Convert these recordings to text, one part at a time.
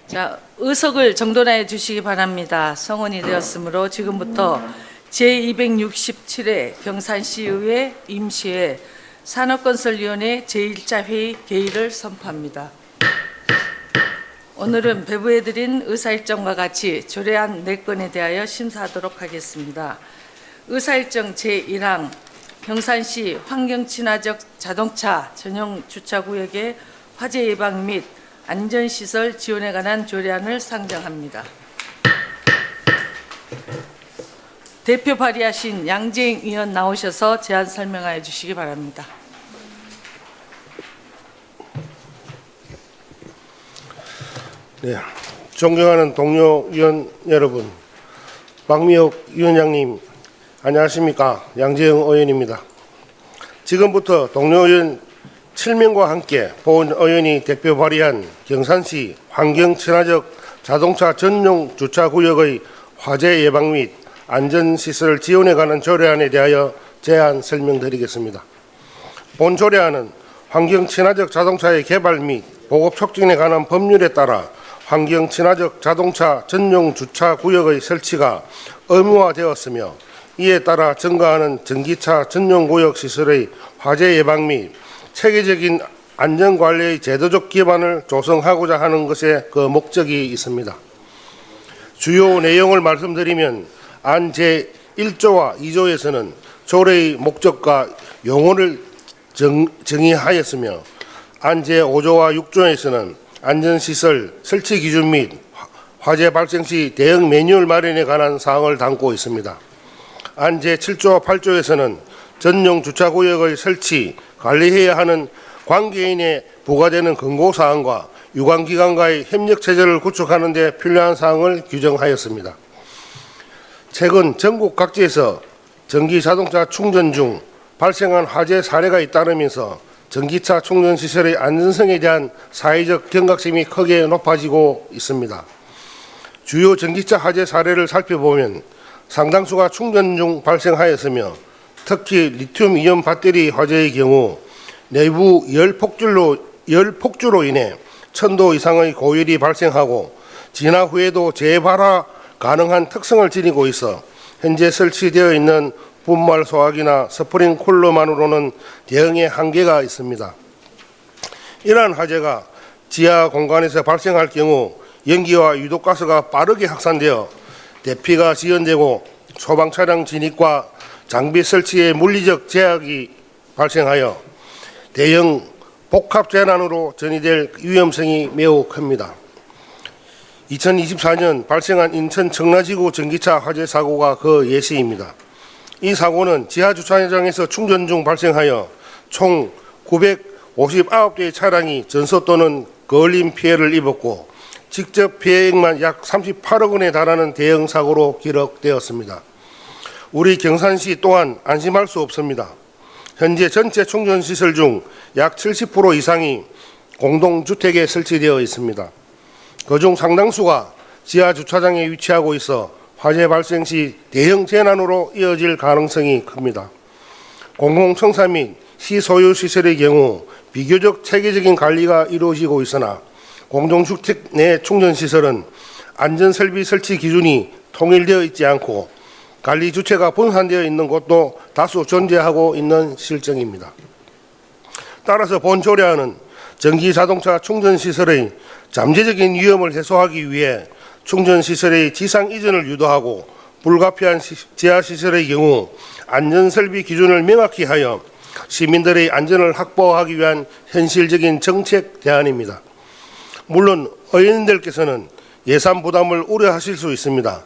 자, 의석을 정돈해 주시기 바랍니다. 성원이 되었으므로 지금부터 제267회 경산시의회 임시회 산업건설위원회 제1차 회의 개의를 선포합니다. 오늘은 배부해드린 의사일정과 같이 조례안 4건에 대하여 심사하도록 하겠습니다. 의사일정 제1항 경산시 환경친화적 자동차 전용 주차구역의 화재 예방 및 안전시설 지원에 관한 조례안을 상정합니다. 대표 발의하신 양재행 의원 나오셔서 제안 설명하여 주시기 바랍니다. 네, 존경하는 동료 의원 여러분, 박미옥 위원장님 안녕하십니까? 양재영 의원입니다. 지금부터 동료 의원 7명과 함께 본 의원이 대표 발의한 경산시 환경친화적 자동차 전용 주차구역의 화재 예방 및 안전시설 지원에 관한 조례안에 대하여 제안 설명드리겠습니다. 본 조례안은 환경친화적 자동차의 개발 및 보급 촉진에 관한 법률에 따라 환경친화적 자동차 전용 주차구역의 설치가 의무화되었으며 이에 따라 증가하는 전기차 전용구역 시설의 화재 예방 및 체계적인 안전관리의 제도적 기반을 조성하고자 하는 것에 그 목적이 있습니다. 주요 내용을 말씀드리면 안 제1조와 2조에서는 조례의 목적과 용어를 정의하였으며 안 제5조와 6조에서는 안전시설 설치 기준 및 화재 발생 시 대응 매뉴얼 마련에 관한 사항을 담고 있습니다. 안 제7조와 8조에서는 전용 주차구역의 설치, 관리해야 하는 관계인에 부과되는 권고사항과 유관기관과의 협력체제를 구축하는 데 필요한 사항을 규정하였습니다. 최근 전국 각지에서 전기자동차 충전 중 발생한 화재 사례가 잇따르면서 전기차 충전시설의 안전성에 대한 사회적 경각심이 크게 높아지고 있습니다. 주요 전기차 화재 사례를 살펴보면 상당수가 충전 중 발생하였으며 특히 리튬이온 배터리 화재의 경우 내부 열 폭주로 인해 1000도 이상의 고열이 발생하고 진화 후에도 재발화 가능한 특성을 지니고 있어 현재 설치되어 있는 분말 소화기나 스프링 쿨러만으로는 대응에 한계가 있습니다. 이러한 화재가 지하 공간에서 발생할 경우 연기와 유독가스가 빠르게 확산되어 대피가 지연되고 소방 차량 진입과 장비 설치에 물리적 제약이 발생하여 대형 복합 재난으로 전이될 위험성이 매우 큽니다. 2024년 발생한 인천 청라지구 전기차 화재 사고가 그 예시입니다. 이 사고는 지하 주차장에서 충전 중 발생하여 총 959대의 차량이 전소 또는 거을림 피해를 입었고 직접 피해액만 약 38억 원에 달하는 대형 사고로 기록되었습니다. 우리 경산시 또한 안심할 수 없습니다. 현재 전체 충전시설 중 약 70% 이상이 공동주택에 설치되어 있습니다. 그중 상당수가 지하 주차장에 위치하고 있어 화재 발생 시 대형 재난으로 이어질 가능성이 큽니다. 공공청사 및 시소유 시설의 경우 비교적 체계적인 관리가 이루어지고 있으나 공동주택 내 충전시설은 안전설비 설치 기준이 통일되어 있지 않고 관리 주체가 분산되어 있는 곳도 다수 존재하고 있는 실정입니다. 따라서 본 조례안은 전기자동차 충전시설의 잠재적인 위험을 해소하기 위해 충전시설의 지상 이전을 유도하고 불가피한 지하시설의 경우 안전설비 기준을 명확히 하여 시민들의 안전을 확보하기 위한 현실적인 정책 대안입니다. 물론 의원님들께서는 예산 부담을 우려하실 수 있습니다.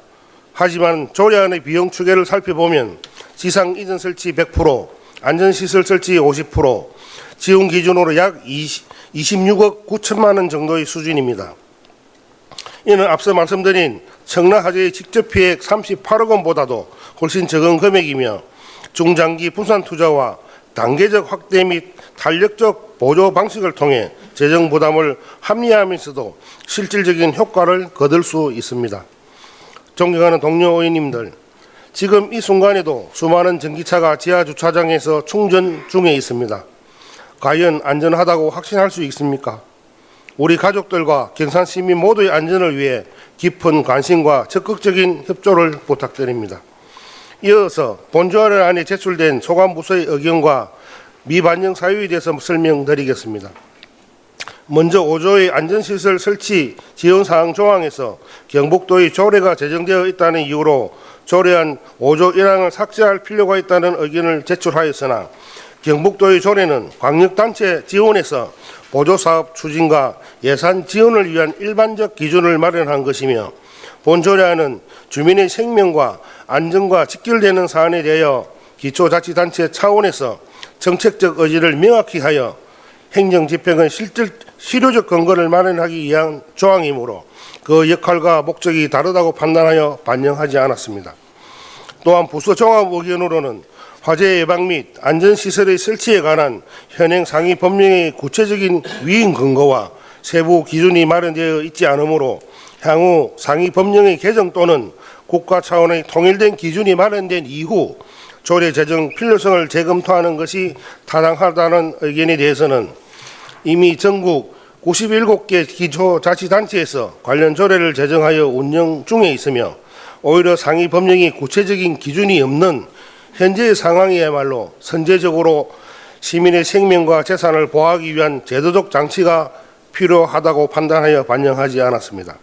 하지만 조례안의 비용 추계를 살펴보면 지상 이전 설치 100%, 안전시설 설치 50%, 지원 기준으로 약 26억 9천만 원 정도의 수준입니다. 이는 앞서 말씀드린 청라 화재의 직접 피해액 38억 원보다도 훨씬 적은 금액이며 중장기 분산 투자와 단계적 확대 및 탄력적 보조 방식을 통해 재정 부담을 합리화하면서도 실질적인 효과를 거둘 수 있습니다. 존경하는 동료 의원님들, 지금 이 순간에도 수많은 전기차가 지하 주차장에서 충전 중에 있습니다. 과연 안전하다고 확신할 수 있습니까? 우리 가족들과 경산 시민 모두의 안전을 위해 깊은 관심과 적극적인 협조를 부탁드립니다. 이어서 본조례 안에 제출된 소관부서의 의견과 미반영 사유에 대해서 설명드리겠습니다. 먼저 5조의 안전시설 설치 지원사항 조항에서 경북도의 조례가 제정되어 있다는 이유로 조례안 5조 1항을 삭제할 필요가 있다는 의견을 제출하였으나 경북도의 조례는 광역단체 지원에서 보조사업 추진과 예산 지원을 위한 일반적 기준을 마련한 것이며 본조례안은 주민의 생명과 안전과 직결되는 사안에 대하여 기초자치단체 차원에서 정책적 의지를 명확히 하여 행정집행의 실효적 근거를 마련하기 위한 조항이므로 그 역할과 목적이 다르다고 판단하여 반영하지 않았습니다. 또한 부서 종합 의견으로는 화재 예방 및 안전시설의 설치에 관한 현행 상위 법령의 구체적인 위임 근거와 세부 기준이 마련되어 있지 않으므로 향후 상위 법령의 개정 또는 국가 차원의 통일된 기준이 마련된 이후 조례 제정 필요성을 재검토하는 것이 타당하다는 의견에 대해서는 이미 전국 97개 기초자치단체에서 관련 조례를 제정하여 운영 중에 있으며 오히려 상위 법령이 구체적인 기준이 없는 현재의 상황이야말로 선제적으로 시민의 생명과 재산을 보호하기 위한 제도적 장치가 필요하다고 판단하여 반영하지 않았습니다.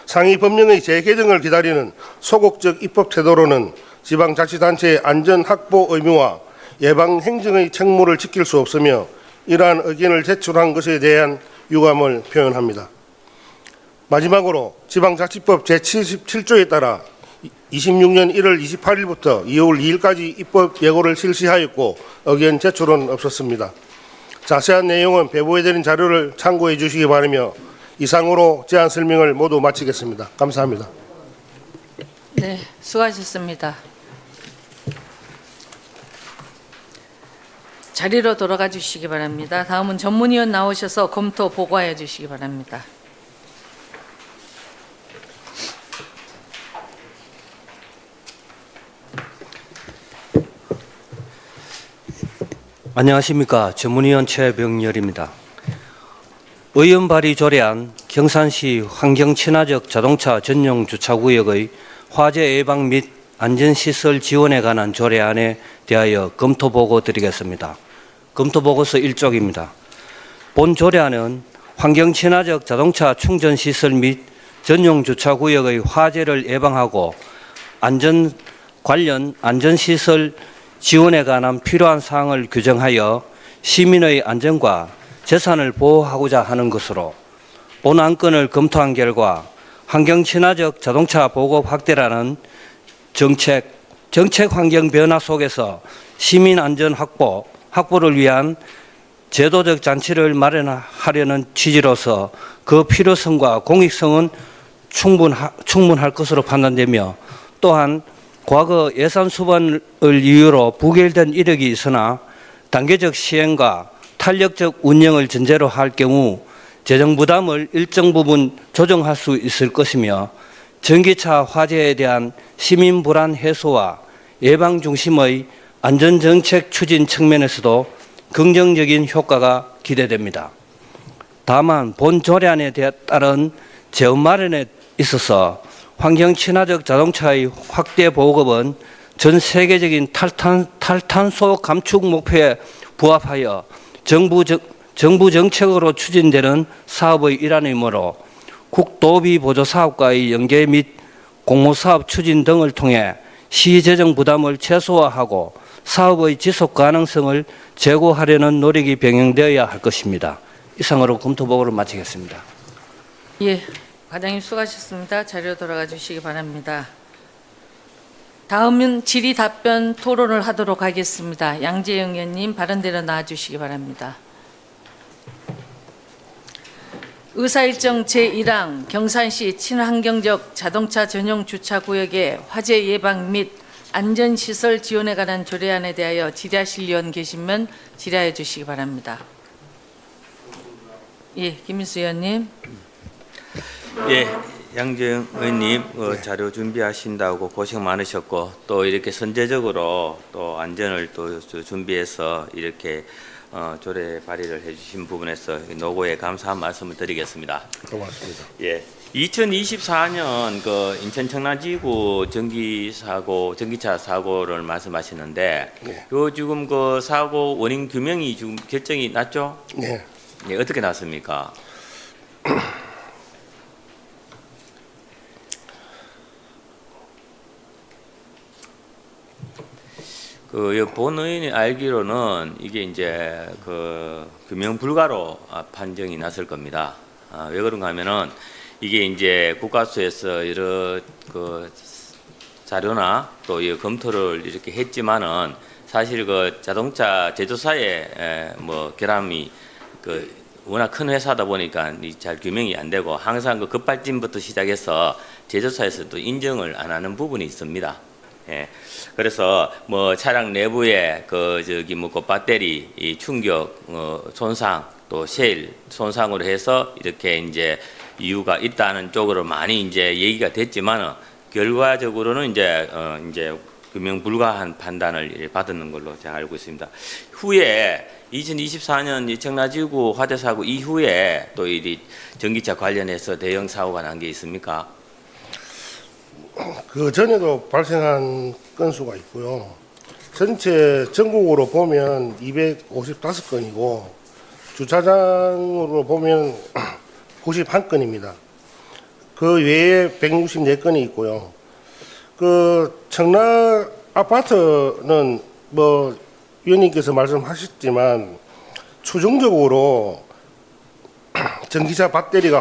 상위 법령의 재개정을 기다리는 소극적 입법 태도로는 지방자치단체의 안전 확보 의무와 예방 행정의 책무를 지킬 수 없으며 이러한 의견을 제출한 것에 대한 유감을 표현합니다. 마지막으로 지방자치법 제77조에 따라 26년 1월 28일부터 2월 2일까지 입법 예고를 실시하였고 의견 제출은 없었습니다. 자세한 내용은 배부해드린 자료를 참고해 주시기 바라며 이상으로 제안 설명을 모두 마치겠습니다. 감사합니다. 네, 수고하셨습니다. 자리로 돌아가 주시기 바랍니다. 다음은 전문위원 나오셔서 검토 보고해 주시기 바랍니다. 안녕하십니까. 전문위원 최병열입니다. 의원 발의 조례안 경산시 환경친화적 자동차 전용 주차구역의 화재 예방 및 안전시설 지원에 관한 조례안에 대하여 검토보고 드리겠습니다. 검토보고서 1쪽입니다. 본 조례안은 환경친화적 자동차 충전시설 및 전용 주차구역의 화재를 예방하고 관련 안전시설 지원에 관한 필요한 사항을 규정하여 시민의 안전과 재산을 보호하고자 하는 것으로 본 안건을 검토한 결과 환경친화적 자동차 보급 확대라는 정책 환경 변화 속에서 시민 안전 확보를 위한 제도적 장치를 마련하려는 취지로서 그 필요성과 공익성은 충분할 것으로 판단되며 또한 과거 예산 수반을 이유로 부결된 이력이 있으나 단계적 시행과 탄력적 운영을 전제로 할 경우 재정 부담을 일정 부분 조정할 수 있을 것이며 전기차 화재에 대한 시민 불안 해소와 예방 중심의 안전정책 추진 측면에서도 긍정적인 효과가 기대됩니다. 다만 본 조례안에 따른 재원 마련에 있어서 환경친화적 자동차의 확대 보급은 전 세계적인 탈탄소 감축 목표에 부합하여 정부 정책으로 추진되는 사업의 일환이므로 국도비 보조 사업과의 연계 및 공모사업 추진 등을 통해 시재정 부담을 최소화하고 사업의 지속 가능성을 제고하려는 노력이 병행되어야 할 것입니다. 이상으로 검토보고를 마치겠습니다. 예, 과장님 수고하셨습니다. 자리로 돌아가 주시기 바랍니다. 다음은 질의 답변 토론을 하도록 하겠습니다. 양재영 의원님 발언대로 나와 주시기 바랍니다. 의사일정 제1항 경산시 친환경적 자동차 전용 주차구역의 화재 예방 및 안전시설 지원에 관한 조례안에 대하여 질의하실 의원 계시면 질의해 주시기 바랍니다. 예, 김민수 의원님. 예, 양재영 의원님 자료 준비하신다고 고생 많으셨고 또 이렇게 선제적으로 또 안전을 또 준비해서 이렇게 조례 발의를 해주신 부분에서 노고에 감사한 말씀을 드리겠습니다. 고맙습니다. 예. 2024년 그 인천 청라지구 전기차 사고를 말씀하시는데, 네. 요 지금 그 사고 원인 규명이 지금 결정이 났죠? 네. 예, 어떻게 났습니까? 본 의원이 알기로는 이게 이제 그 규명 불가로 판정이 났을 겁니다. 왜 그런가 하면은 이게 이제 국가수에서 여러 그 자료나 또 이 검토를 이렇게 했지만은 사실 그 자동차 제조사의 뭐 결함이 그 워낙 큰 회사다 보니까 잘 규명이 안 되고 항상 그 급발진부터 시작해서 제조사에서도 인정을 안 하는 부분이 있습니다. 예. 그래서 뭐 차량 내부에 그 저기 뭐 그 배터리 이 충격 손상 또 셀 손상으로 해서 이렇게 이제 이유가 있다는 쪽으로 많이 이제 얘기가 됐지만은 결과적으로는 이제 규명 불가한 판단을 받는 걸로 제가 알고 있습니다. 후에 2024년 청라지구 화재 사고 이후에 또 이 전기차 관련해서 대형 사고가 난 게 있습니까? 그 전에도 발생한 건수가 있고요. 전체 전국으로 보면 255건이고 주차장으로 보면 91건입니다. 그 외에 164건이 있고요. 그 청라 아파트는 뭐 위원님께서 말씀하셨지만 추정적으로 전기차 배터리가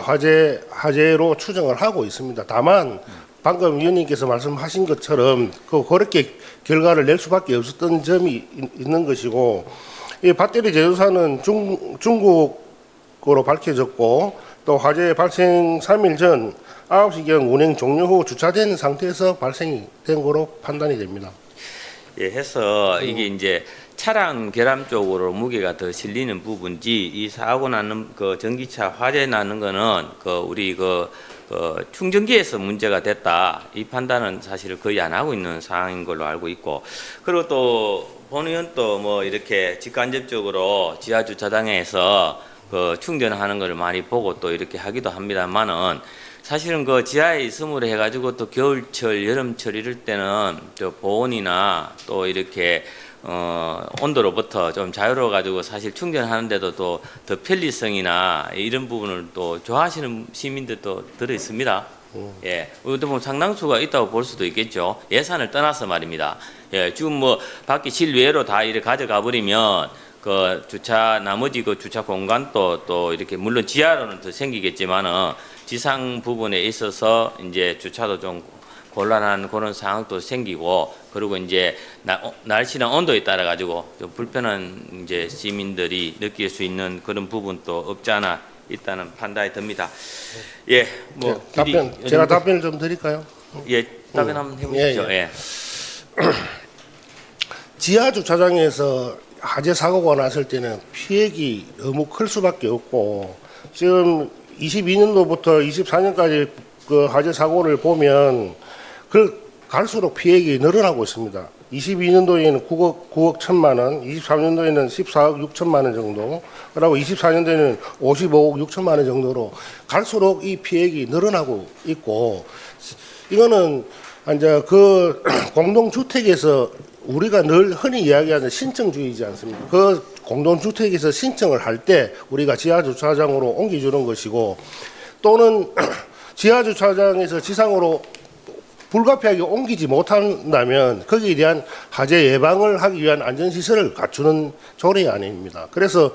화재로 추정을 하고 있습니다. 다만 방금 위원님께서 말씀하신 것처럼 그렇게 결과를 낼 수밖에 없었던 점이 있는 것이고, 이 배터리 제조사는 중국으로 밝혀졌고 또 화재 발생 3일 전 9시경 운행 종료 후 주차된 상태에서 발생이 된 거로 판단이 됩니다. 예, 해서 이게 이제 차량 결함 쪽으로 무게가 더 실리는 부분지 이 사고 나는 그 전기차 화재 나는 거는 그 우리 그 충전기에서 문제가 됐다 이 판단은 사실 거의 안 하고 있는 상황인 걸로 알고 있고, 그리고 또 본 의원 또 뭐 이렇게 직간접적으로 지하 주차장에서 그 충전하는 걸 많이 보고 또 이렇게 하기도 합니다만은 사실은 그 지하에 있음으로 해가지고 또 겨울철, 여름철 이럴 때는 또 보온이나 또 이렇게 온도로부터 좀 자유로워가지고 사실 충전하는데도 또 더 편리성이나 이런 부분을 또 좋아하시는 시민들도 들어 있습니다. 예, 우리도 뭐 상당수가 있다고 볼 수도 있겠죠. 예산을 떠나서 말입니다. 예, 지금 뭐 밖에 실외로 다 이렇게 가져가 버리면 그 나머지 그 주차 공간도 또 이렇게 물론 지하로는 더 생기겠지만은 지상 부분에 있어서 이제 주차도 좀 곤란한 그런 상황도 생기고, 그리고 이제 날씨나 온도에 따라 가지고 좀 불편한 이제 시민들이 느낄 수 있는 그런 부분도 없지 않아 있다는 판단이 듭니다. 예, 뭐 제가 답변을 좀 드릴까요? 예, 답변 한번 해보시죠. 예. 지하 주차장에서 화재 사고가 났을 때는 피해가 너무 클 수밖에 없고, 지금 22년도부터 24년까지 그 화재 사고를 보면 갈수록 피해가 늘어나고 있습니다. 22년도에는 9억 1천만 원, 23년도에는 14억 6천만 원 정도, 그리고 24년도에는 55억 6천만 원 정도로 갈수록 이 피해가 늘어나고 있고, 이거는 이제 그 공동주택에서 우리가 늘 흔히 이야기하는 신청주의지 않습니까? 그 공동주택에서 신청을 할 때 우리가 지하주차장으로 옮겨주는 것이고, 또는 지하주차장에서 지상으로 불가피하게 옮기지 못한다면 거기에 대한 화재 예방을 하기 위한 안전시설을 갖추는 조례안입니다. 그래서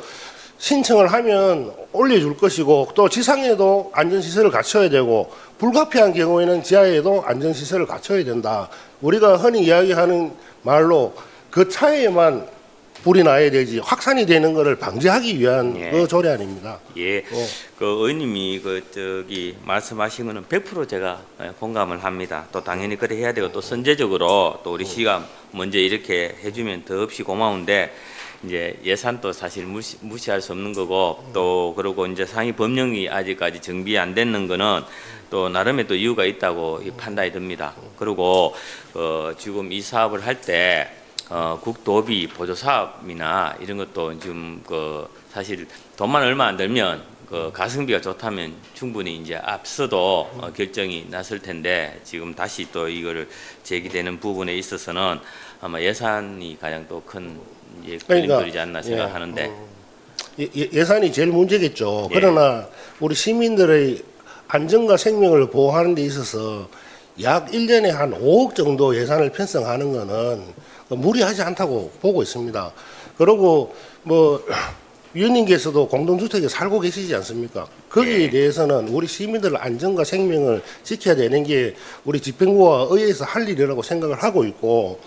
신청을 하면 올려줄 것이고, 또 지상에도 안전시설을 갖춰야 되고, 불가피한 경우에는 지하에도 안전시설을 갖춰야 된다. 우리가 흔히 이야기하는 말로 그 차에만 불이 나야 되지 확산이 되는 것을 방지하기 위한 그 조례안입니다. 예, 그 의원님이 저기 말씀하신 거는 100% 제가 공감을 합니다. 또 당연히 그래 해야 되고, 또 선제적으로 또 우리 시가 먼저 이렇게 해주면 더없이 고마운데, 이제 예산도 사실 무시할 수 없는 거고, 또 그리고 이제 상위 법령이 아직까지 정비 안 됐는 거는 또 나름의 또 이유가 있다고 판단이 듭니다. 그리고 지금 이 사업을 할 때 국도비 보조 사업이나 이런 것도 지금 그 사실 돈만 얼마 안 들면 그 가성비가 좋다면 충분히 이제 앞서도 결정이 났을 텐데 지금 다시 또 이거를 제기되는 부분에 있어서는 아마 예산이 가장 또 큰 걸림돌이지 않나 생각하는데 예산이 제일 문제겠죠. 예. 그러나 우리 시민들의 안전과 생명을 보호하는 데 있어서 약 1년에 한 5억 정도 예산을 편성하는 것은 무리하지 않다고 보고 있습니다. 그리고 뭐 위원님께서도 공동주택에 살고 계시지 않습니까? 거기에 예. 대해서는 우리 시민들 안전과 생명을 지켜야 되는 게 우리 집행부와 의회에서 할 일이라고 생각을 하고 있고,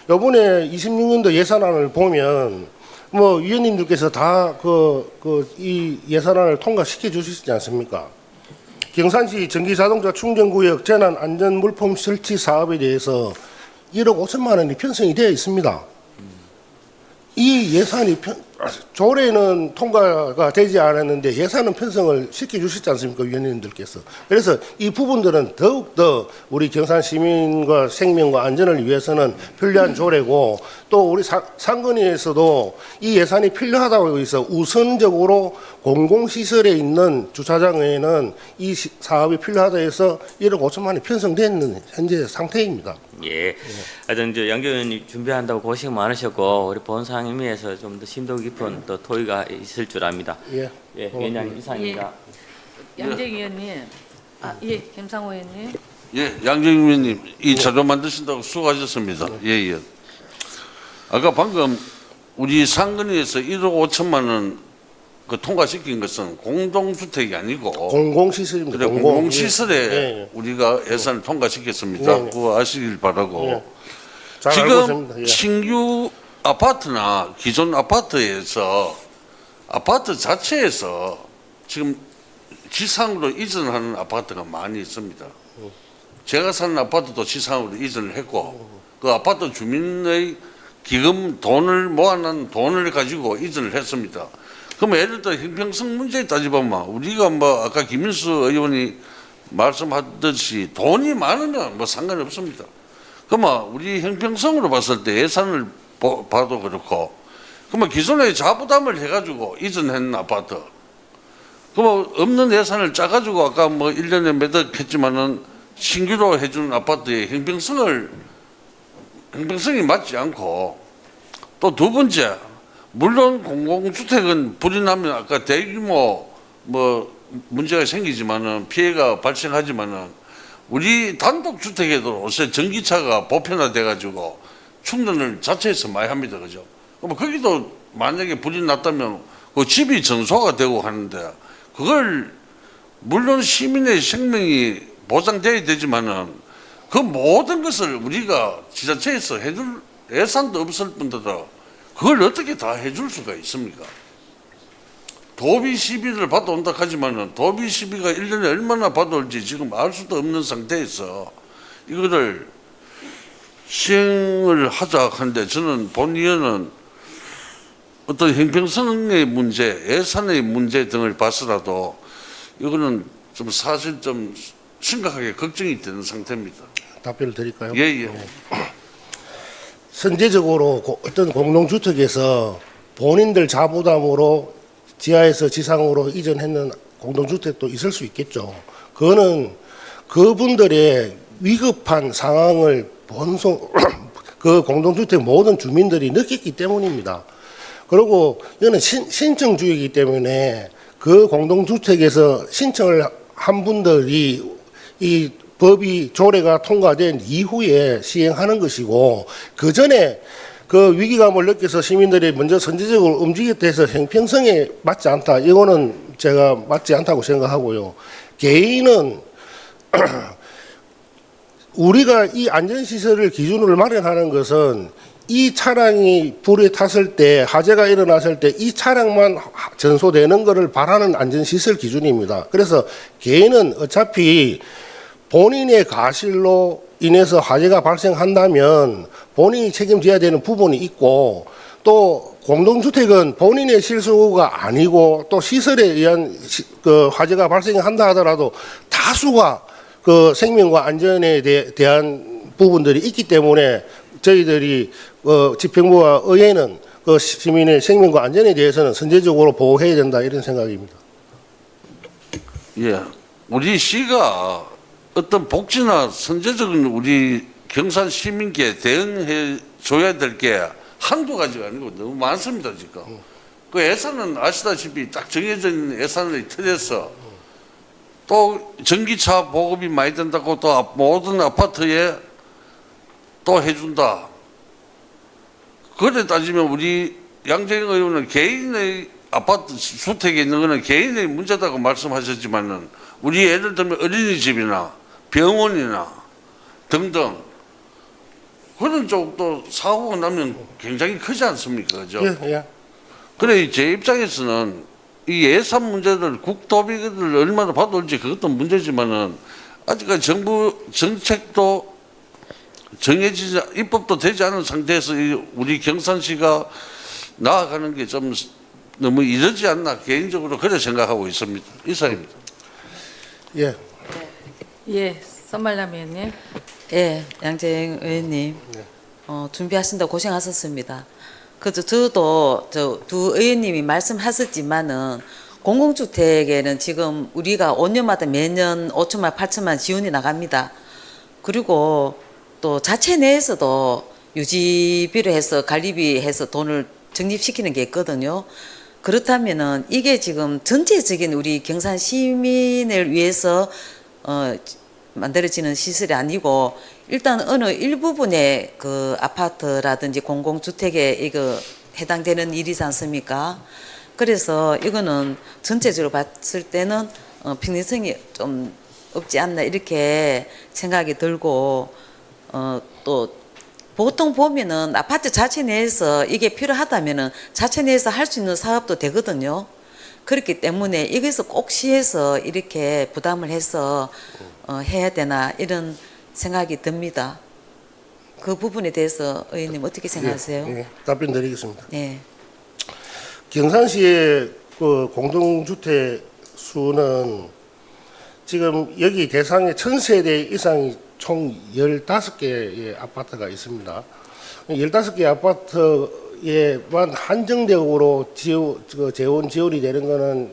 이번에 26년도 예산안을 보면 뭐 위원님들께서 다 이 예산안을 통과시켜 주시지 않습니까? 경산시 전기자동차 충전구역 재난안전물품 설치 사업에 대해서 1억 5천만 원이 편성이 되어 있습니다. 이 예산이 조례는 통과가 되지 않았는데 예산은 편성을 시켜주셨지 않습니까, 위원님들께서. 그래서 이 부분들은 더욱더 우리 경산 시민과 생명과 안전을 위해서는 필요한 조례고, 또 우리 상건위에서도 이 예산이 필요하다고 해서 우선적으로 공공시설에 있는 주차장에는 이 사업이 필요하다 해서 1억 5천만 원이 편성되는 현재 상태입니다. 예. 하여튼 양재 의원님 준비한다고 고생 많으셨고 우리 본상임위에서 좀 더 심도 깊은 또 토의가 있을 줄 압니다. 예. 예, 위원장님 이상입니다. 양재 의원님, 김상호 의원님. 예, 양정임 의원님, 이 자료 만드신다고 수고하셨습니다. 예. 아까 방금 우리 상근위에서 1억 5천만 원 그 통과시킨 것은 공동주택이 아니고 공공시설입니다. 그래 공공시설에 예. 우리가 예산을 통과시켰습니다. 네. 그거 아시길 바라고. 예. 잘 알고 지금 있습니다. 예. 신규 아파트나 기존 아파트에서 아파트 자체에서 지금 지상으로 이전하는 아파트가 많이 있습니다. 제가 사는 아파트도 지상으로 이전을 했고 그 아파트 주민의 기금 돈을 모아놓은 돈을 가지고 이전을 했습니다. 그럼 예를 들어 형평성 문제 따지보면 우리가 뭐 아까 김인수 의원이 말씀하듯이 돈이 많으면 뭐 상관이 없습니다. 그러면 우리 형평성으로 봤을 때 예산을 봐도 그렇고 그러면 기존에 자부담을 해가지고 이전한 아파트 그러면 없는 예산을 짜가지고 아까 뭐 1년에 몇 억 했지만은 신규로 해주는 아파트의 형평성이 맞지 않고 또 두 번째 물론 공공주택은 불이 나면 아까 대규모 뭐 문제가 생기지만은 피해가 발생하지만은 우리 단독주택에도 요새 전기차가 보편화돼 가지고 충전을 자체에서 많이 합니다. 그죠? 그럼 거기도 만약에 불이 났다면 그 집이 전소가 되고 하는데 그걸 물론 시민의 생명이 보장돼야 되지만은 그 모든 것을 우리가 지자체에서 해줄 예산도 없을 뿐더러 그걸 어떻게 다 해줄 수가 있습니까? 도비 시비를 받아온다 하지만은 도비 시비가 1년에 얼마나 받아올지 지금 알 수도 없는 상태에서 이거를 시행을 하자 하는데 저는 본의원은 어떤 형평성의 문제, 예산의 문제 등을 봐서라도 이거는 좀 사실 좀 심각하게 걱정이 되는 상태입니다. 답변을 드릴까요? 예. 선제적으로 어떤 공동주택에서 본인들 자부담으로 지하에서 지상으로 이전했는 공동주택도 있을 수 있겠죠. 그거는 그분들의 위급한 상황을 그 공동주택 모든 주민들이 느꼈기 때문입니다. 그리고 이거는 신청주의이기 때문에 그 공동주택에서 신청을 한 분들이 이 법이 조례가 통과된 이후에 시행하는 것이고 그 전에 그 위기감을 느껴서 시민들이 먼저 선제적으로 움직였다 해서 형평성에 맞지 않다. 이거는 제가 맞지 않다고 생각하고요. 개인은 우리가 이 안전시설을 기준으로 마련하는 것은 이 차량이 불에 탔을 때 화재가 일어났을 때 이 차량만 전소되는 것을 바라는 안전시설 기준입니다. 그래서 개인은 어차피 본인의 가실로 인해서 화재가 발생한다면 본인이 책임져야 되는 부분이 있고 또 공동주택은 본인의 실수가 아니고 또 시설에 의한 그 화재가 발생한다 하더라도 다수가 그 생명과 안전에 대한 부분들이 있기 때문에 저희들이 집행부와 의회는 그 시민의 생명과 안전에 대해서는 선제적으로 보호해야 된다 이런 생각입니다. 예, 우리 시가 어떤 복지나 선제적인 우리 경산 시민께 대응해 줘야 될 게 한두 가지가 아니고 너무 많습니다 지금. 그 예산은 아시다시피 딱 정해져 있는 예산의 틀에서 또 전기차 보급이 많이 된다고 또 모든 아파트에 또 해준다. 그래 따지면 우리 양재경 의원은 개인의 아파트 주택에 있는 거는 개인의 문제다고 말씀하셨지만은 우리 예를 들면 어린이집이나 병원이나 등등 그런 쪽도 사고가 나면 굉장히 크지 않습니까? 그죠? 예. 그래 제 입장에서는 이 예산 문제를 국토비를 얼마나 받아올지 그것도 문제지만은 아직까지 정부 정책도 정해지지 입법도 되지 않은 상태에서 우리 경산시가 나아가는 게 좀 너무 이르지 않나 개인적으로 그렇게 생각하고 있습니다. 이상입니다. 예. 예, 선말람 의원님. 예, 양재영 의원님, 네. 준비하신다 고생하셨습니다. 그래서 저도 저 두 의원님이 말씀하셨지만은 공공주택에는 지금 우리가 5년마다 매년 5천만, 8천만 지원이 나갑니다. 그리고 또 자체 내에서도 유지비를 해서 관리비 해서 돈을 적립시키는 게 있거든요. 그렇다면은 이게 지금 전체적인 우리 경산 시민을 위해서 만들어지는 시설이 아니고 일단 어느 일부분의 그 아파트라든지 공공주택에 이거 해당되는 일이지 않습니까? 그래서 이거는 전체적으로 봤을 때는 평등성이 좀 없지 않나 이렇게 생각이 들고 또 보통 보면은 아파트 자체 내에서 이게 필요하다면은 자체 내에서 할 수 있는 사업도 되거든요. 그렇기 때문에 이것을 꼭 시에서 이렇게 부담을 해서 해야 되나 이런 생각이 듭니다. 그 부분에 대해서 의원님 어떻게 생각하세요? 예, 답변 드리겠습니다. 네. 경산시의 그 공동주택 수는 지금 여기 대상의 1000세대 이상이 총 15개의 아파트가 있습니다. 15개 아파트에만 한정적으로 재원 지원이 되는 거는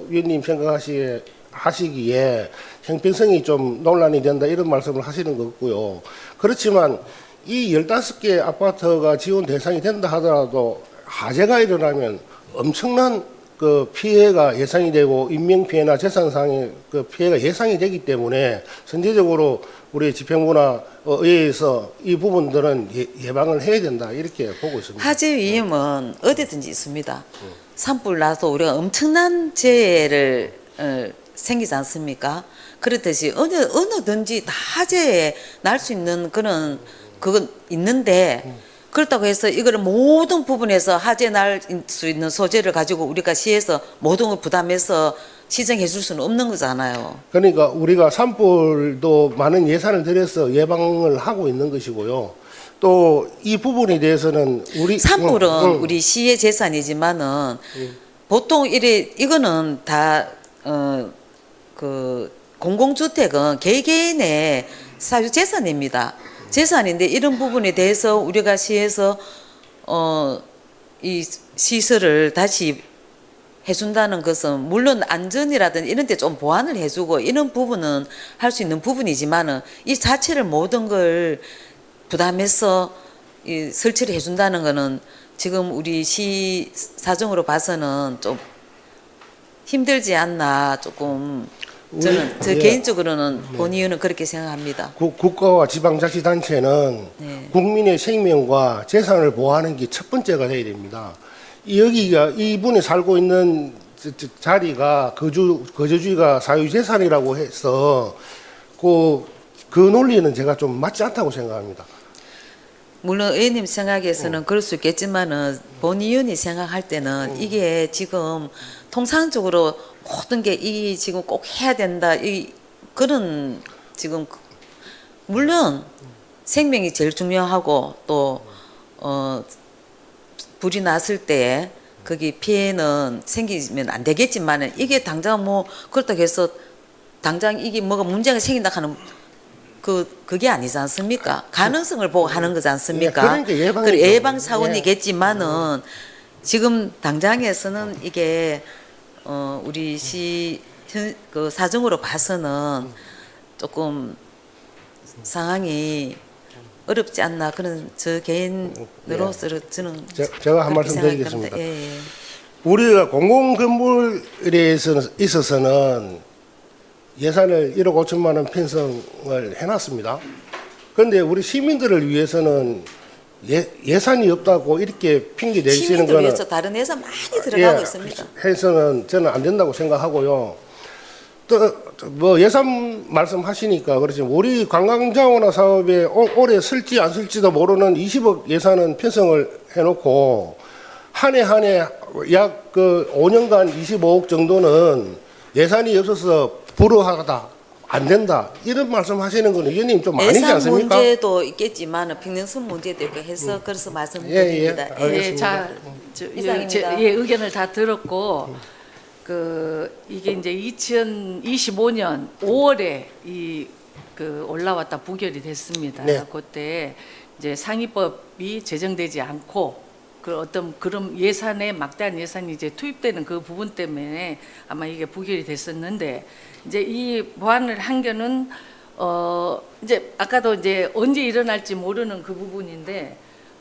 위원님 생각하시기에 형평성이 좀 논란이 된다 이런 말씀을 하시는 것 같고요. 그렇지만 이 15개 아파트가 지원 대상이 된다 하더라도 화재가 일어나면 엄청난 그 피해가 예상이 되고 인명피해나 재산상의 그 피해가 예상이 되기 때문에 선제적으로 우리 집행부나 의회에서 이 부분들은 예방을 해야 된다 이렇게 보고 있습니다. 화재 위험은 어디든지 있습니다. 산불 나서 우리가 엄청난 재해를 생기지 않습니까? 그렇듯이 어느든지 다 화재에 날 수 있는 그런 그건 있는데 그렇다고 해서 이거를 모든 부분에서 화재 날 수 있는 소재를 가지고 우리가 시에서 모든 걸 부담해서 시정해 줄 수는 없는 거잖아요. 그러니까 우리가 산불도 많은 예산을 들여서 예방을 하고 있는 것이고요. 또 이 부분에 대해서는 산불은 우리 시의 재산이지만은 보통 이거는 다 그 공공주택은 개개인의 사유 재산입니다. 재산인데 이런 부분에 대해서 우리가 시에서 이 시설을 다시 해준다는 것은 물론 안전이라든지 이런 데 좀 보완을 해주고 이런 부분은 할 수 있는 부분이지만은 이 자체를 모든 걸 부담해서 이 설치를 해준다는 거는 지금 우리 시 사정으로 봐서는 좀 힘들지 않나 조금 저는 저 개인적으로는 본의원은 그렇게 생각합니다. 국가와 지방자치단체는 네. 국민의 생명과 재산을 보호하는 게 첫 번째가 돼야 됩니다. 여기가 이분이 살고 있는 자리가 거주지가 사유재산이라고 해서 그 논리는 제가 좀 맞지 않다고 생각합니다. 물론 의원님 생각에서는 그럴 수 있겠지만은 본의원이 생각할 때는 이게 지금 통상적으로 모든 게 이 지금 꼭 해야 된다 이 그런 지금 물론 생명이 제일 중요하고 또 불이 났을 때 거기 피해는 생기면 안 되겠지만은 이게 당장 뭐 그렇다고 해서 당장 이게 뭐가 문제가 생긴다 하는 그게 아니지 않습니까? 가능성을 보고 하는 거지 않습니까? 그러니까 예방이죠. 그리고 예방 차원이겠지만은 지금 당장에서는 이게 우리 그 사정으로 봐서는 조금 상황이 어렵지 않나 그런 저 개인으로서 저는 제가 한 그렇게 말씀 생각합니다. 드리겠습니다. 예, 예. 우리가 공공건물에 있어서는 예산을 1억 5천만 원 편성을 해놨습니다. 그런데 우리 시민들을 위해서는 예산이 없다고 이렇게 핑계 내시는 시민들 거는 위해서 다른 예산 많이 들어가고 있습니다. 해서는 저는 안 된다고 생각하고요. 또 뭐 예산 말씀하시니까 그렇지만 우리 관광자원화 사업에 올해 쓸지 안 쓸지도 모르는 20억 예산은 편성을 해놓고 한 해 약 그 5년간 25억 정도는 예산이 없어서 불허하다 안 된다 이런 말씀하시는 거는 의원님 좀 아니지 예산 않습니까? 문제도 있겠지만 평등성 문제도 있고 해서 그래서 말씀드립니다. 예, 알겠습니다. 예, 자, 이상입니다. 의견을 다 들었고 이게 이제 2025년 5월에 올라왔다 부결이 됐습니다. 네. 그때 이제 상위법이 제정되지 않고 그런 예산에 막대한 예산이 이제 투입되는 그 부분 때문에 아마 이게 부결이 됐었는데 이제 이 보완을 한 거는 이제 아까도 이제 언제 일어날지 모르는 그 부분인데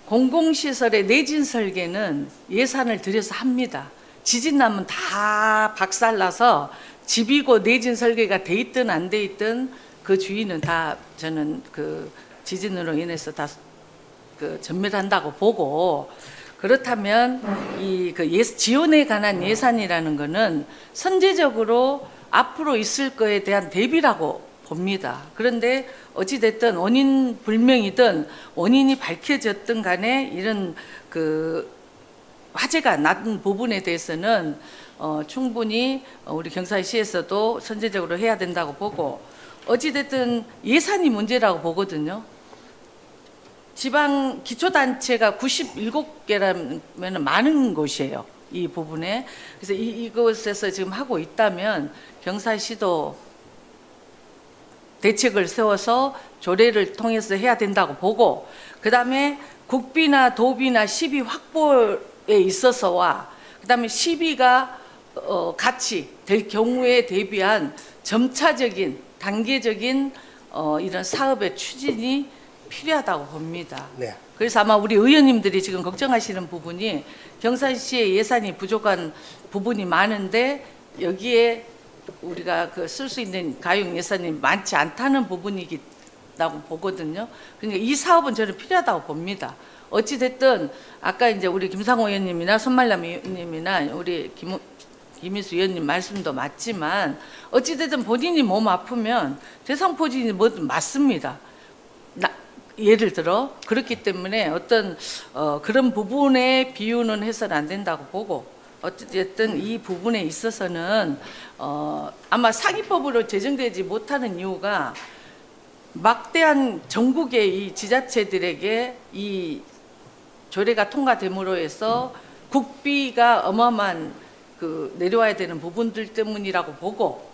공공시설의 내진 설계는 예산을 들여서 합니다. 지진 나면 다 박살나서 집이고 내진 설계가 돼 있든 안 돼 있든 그 주인은 다 저는 그 지진으로 인해서 다 전멸한다고 보고 그렇다면 지원에 관한 예산이라는 거는 선제적으로 앞으로 있을 거에 대한 대비라고 봅니다. 그런데 어찌됐든 원인 불명이든 원인이 밝혀졌든 간에 이런 화재가 난 부분에 대해서는 충분히 우리 경산시에서도 선제적으로 해야 된다고 보고 어찌됐든 예산이 문제라고 보거든요. 지방 기초단체가 97개라면 많은 곳이에요. 이 부분에. 그래서 이곳에서 지금 하고 있다면 경산시도 대책을 세워서 조례를 통해서 해야 된다고 보고 그다음에 국비나 도비나 시비 확보에 있어서와 그다음에 시비가 같이 될 경우에 대비한 점차적인 단계적인 이런 사업의 추진이 필요하다고 봅니다. 네. 그래서 아마 우리 의원님들이 지금 걱정하시는 부분이 경산시의 예산이 부족한 부분이 많은데 여기에 우리가 쓸 수 있는 가용 예산이 많지 않다는 부분이라고 보거든요. 그러니까 이 사업은 저는 필요하다고 봅니다. 어찌 됐든 아까 이제 우리 김상호 의원님이나 손말남 의원님이나 우리 김인수 의원님 말씀도 맞지만 어찌 됐든 본인이 몸 아프면 대상포진이 뭐든 맞습니다. 예를 들어 그렇기 때문에 어떤 그런 부분에 비유는 해서는 안 된다고 보고 어쨌든 이 부분에 있어서는 아마 상위법으로 제정되지 못하는 이유가 막대한 전국의 이 지자체들에게 이 조례가 통과됨으로 해서 국비가 어마어마한 내려와야 되는 부분들 때문이라고 보고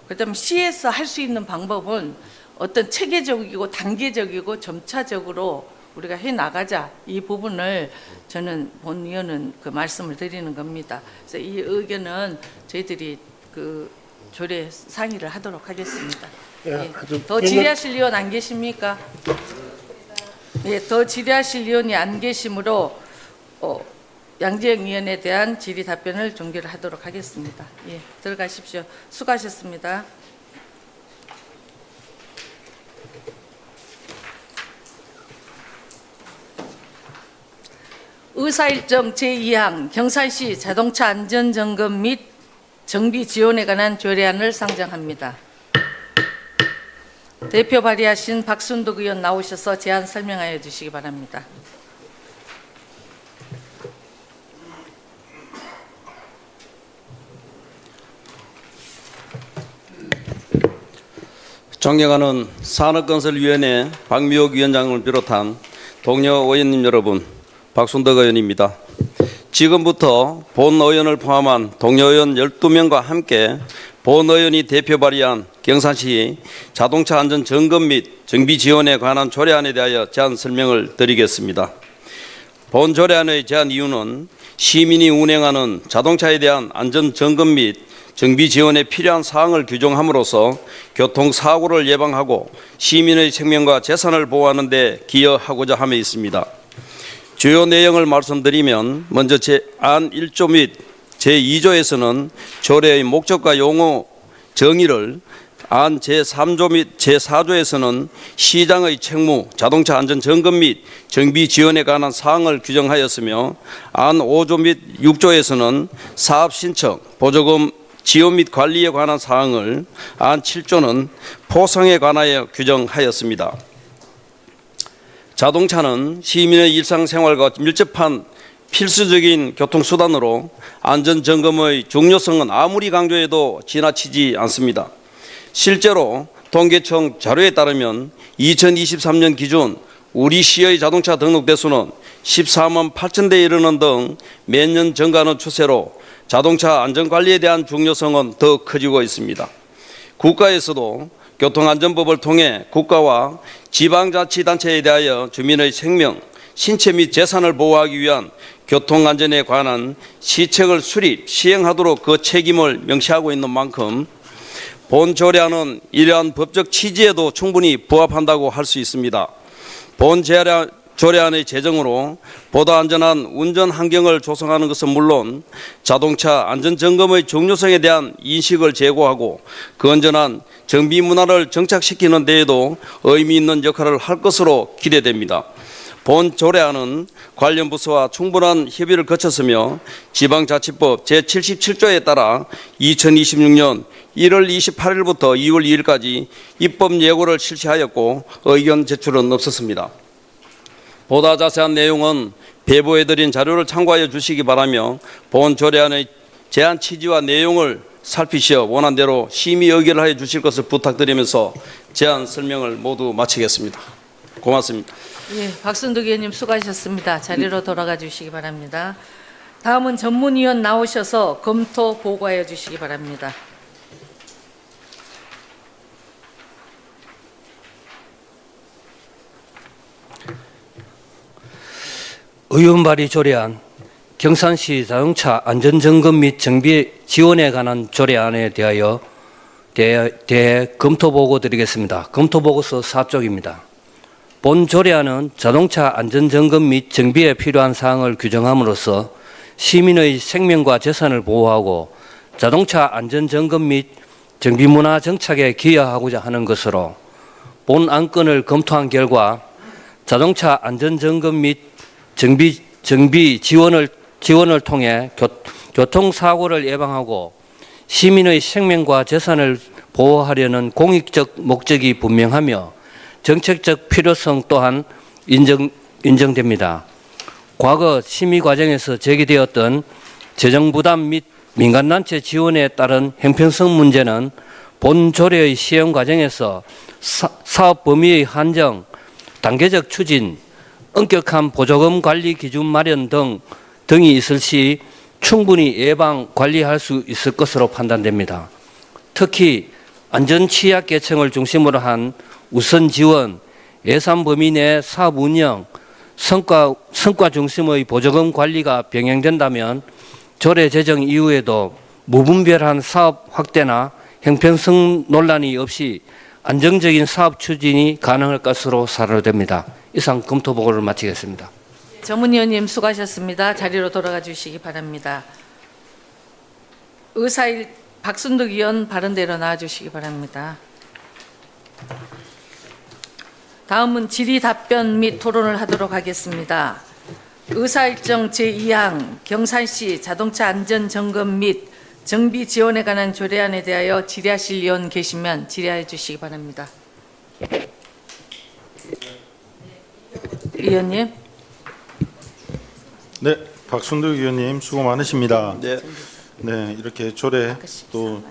그다음 시에서 할 수 있는 방법은 어떤 체계적이고 단계적이고 점차적으로 우리가 해 나가자 이 부분을 저는 본 의원은 말씀을 드리는 겁니다. 그래서 이 의견은 저희들이 조례 상의를 하도록 하겠습니다. 예. 더 질의하실 의원 안 계십니까? 예, 더 질의하실 의원이 안 계시므로 양재영 의원에 대한 질의 답변을 종결을 하도록 하겠습니다. 예, 들어가십시오. 수고하셨습니다. 의사일정 제2항 경산시 자동차 안전점검 및 정비 지원에 관한 조례안을 상정합니다. 대표 발의하신 박순덕 의원 나오셔서 제안 설명하여 주시기 바랍니다. 존경하는 산업건설위원회 박미옥 위원장을 비롯한 동료 의원님 여러분, 박순덕 의원입니다. 지금부터 본 의원을 포함한 동료 의원 12명과 함께 본 의원이 대표 발의한 경산시 자동차 안전 점검 및 정비 지원에 관한 조례안에 대하여 제안 설명을 드리겠습니다. 본 조례안의 제안 이유는 시민이 운행하는 자동차에 대한 안전 점검 및 정비 지원에 필요한 사항을 규정함으로써 교통사고를 예방하고 시민의 생명과 재산을 보호하는 데 기여하고자 함에 있습니다. 주요 내용을 말씀드리면 먼저 제.안 1조 및 제2조에서는 조례의 목적과 용어 정의를, 안 제3조 및 제4조에서는 시장의 책무, 자동차 안전 점검 및 정비 지원에 관한 사항을 규정하였으며, 안 5조 및 6조에서는 사업 신청, 보조금 지원 및 관리에 관한 사항을, 안 7조는 포상에 관하여 규정하였습니다. 자동차는 시민의 일상생활과 밀접한 필수적인 교통수단으로 안전점검의 중요성은 아무리 강조해도 지나치지 않습니다. 실제로 통계청 자료에 따르면 2023년 기준 우리 시의 자동차 등록 대수는 14만 8천 대에 이르는 등 매년 증가하는 추세로 자동차 안전관리에 대한 중요성은 더 커지고 있습니다. 국가에서도 교통안전법을 통해 국가와 지방자치단체에 대하여 주민의 생명, 신체 및 재산을 보호하기 위한 교통안전에 관한 시책을 수립, 시행하도록 그 책임을 명시하고 있는 만큼 본 조례안은 이러한 법적 취지에도 충분히 부합한다고 할 수 있습니다. 본 조례안의 제정으로 보다 안전한 운전 환경을 조성하는 것은 물론 자동차 안전점검의 중요성에 대한 인식을 제고하고 건전한 정비 문화를 정착시키는 데에도 의미 있는 역할을 할 것으로 기대됩니다. 본 조례안은 관련 부서와 충분한 협의를 거쳤으며 지방자치법 제77조에 따라 2026년 1월 28일부터 2월 2일까지 입법 예고를 실시하였고 의견 제출은 없었습니다. 보다 자세한 내용은 배부해드린 자료를 참고하여 주시기 바라며 본 조례안의 제안 취지와 내용을 살피시어 원한 대로 심의 의결을 하여 주실 것을 부탁드리면서 제안 설명을 모두 마치겠습니다. 고맙습니다. 예, 박순덕 의원님 수고하셨습니다. 자리로 돌아가 주시기 바랍니다. 다음은 전문위원 나오셔서 검토 보고하여 주시기 바랍니다. 의원 발의 조례안, 경산시 자동차 안전점검 및 정비 지원에 관한 조례안에 대해 검토 보고 드리겠습니다. 검토 보고서 4쪽입니다. 본 조례안은 자동차 안전점검 및 정비에 필요한 사항을 규정함으로써 시민의 생명과 재산을 보호하고 자동차 안전점검 및 정비 문화 정착에 기여하고자 하는 것으로 본 안건을 검토한 결과 자동차 안전점검 및 정비 지원을 통해 교통사고를 예방하고 시민의 생명과 재산을 보호하려는 공익적 목적이 분명하며 정책적 필요성 또한 인정됩니다. 과거 심의 과정에서 제기되었던 재정 부담 및 민간단체 지원에 따른 형평성 문제는 본 조례의 시행 과정에서 사업 범위의 한정, 단계적 추진, 엄격한 보조금 관리 기준 마련 등이 있을 시 충분히 예방 관리할 수 있을 것으로 판단됩니다. 특히 안전 취약계층을 중심으로 한 우선 지원, 예산 범위 내 사업 운영, 성과 중심의 보조금 관리가 병행된다면 조례 제정 이후에도 무분별한 사업 확대나 형평성 논란이 없이 안정적인 사업 추진이 가능할 것으로 사료됩니다. 이상 검토 보고를 마치겠습니다. 전문위원님 수고하셨습니다. 자리로 돌아가 주시기 바랍니다. 의사일 박순덕 의원 바른대로 나와 주시기 바랍니다. 다음은 질의 답변 및 토론을 하도록 하겠습니다. 의사일정 제2항 경산시 자동차 안전 점검 및 정비 지원에 관한 조례안에 대하여 질의하실 의원 계시면 질의해 주시기 바랍니다. 의원님. 네, 박순덕 의원님 수고 많으십니다. 네. 네, 이렇게 조례 또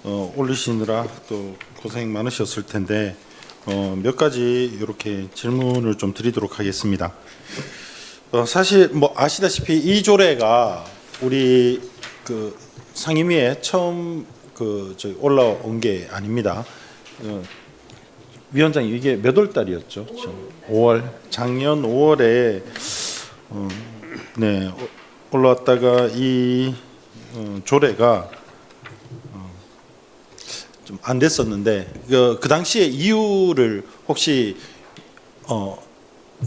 올리시느라 또 고생 많으셨을 텐데 몇 가지 이렇게 질문을 좀 드리도록 하겠습니다. 사실 뭐 아시다시피 이 조례가 우리 그 상임위에 처음 저기 올라온 게 아닙니다. 위원장님 이게 몇 월 달이었죠? 5월 작년 5월에 네 올라왔다가 이 조례가 좀 안 됐었는데 그 당시에 이유를 혹시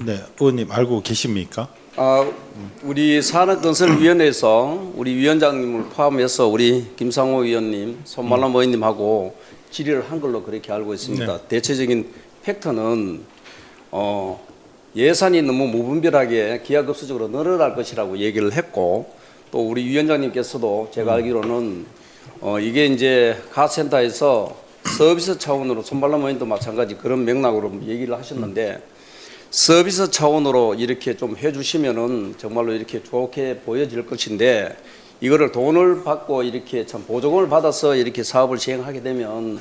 네 의원님 알고 계십니까? 우리 산업건설위원회에서 우리 위원장님을 포함해서 우리 김상호 위원님, 손말람 의원님하고 질의를 한 걸로 그렇게 알고 있습니다. 네. 대체적인 팩터는 예산이 너무 무분별하게 기하급수적으로 늘어날 것이라고 얘기를 했고, 또 우리 위원장님께서도 제가 알기로는 이게 이제 카센터에서 서비스 차원으로 손발람 의원도 마찬가지 그런 맥락으로 얘기를 하셨는데, 서비스 차원으로 이렇게 좀 해주시면은 정말로 이렇게 좋게 보여질 것인데, 이거를 돈을 받고 이렇게 참 보조금을 받아서 이렇게 사업을 시행하게 되면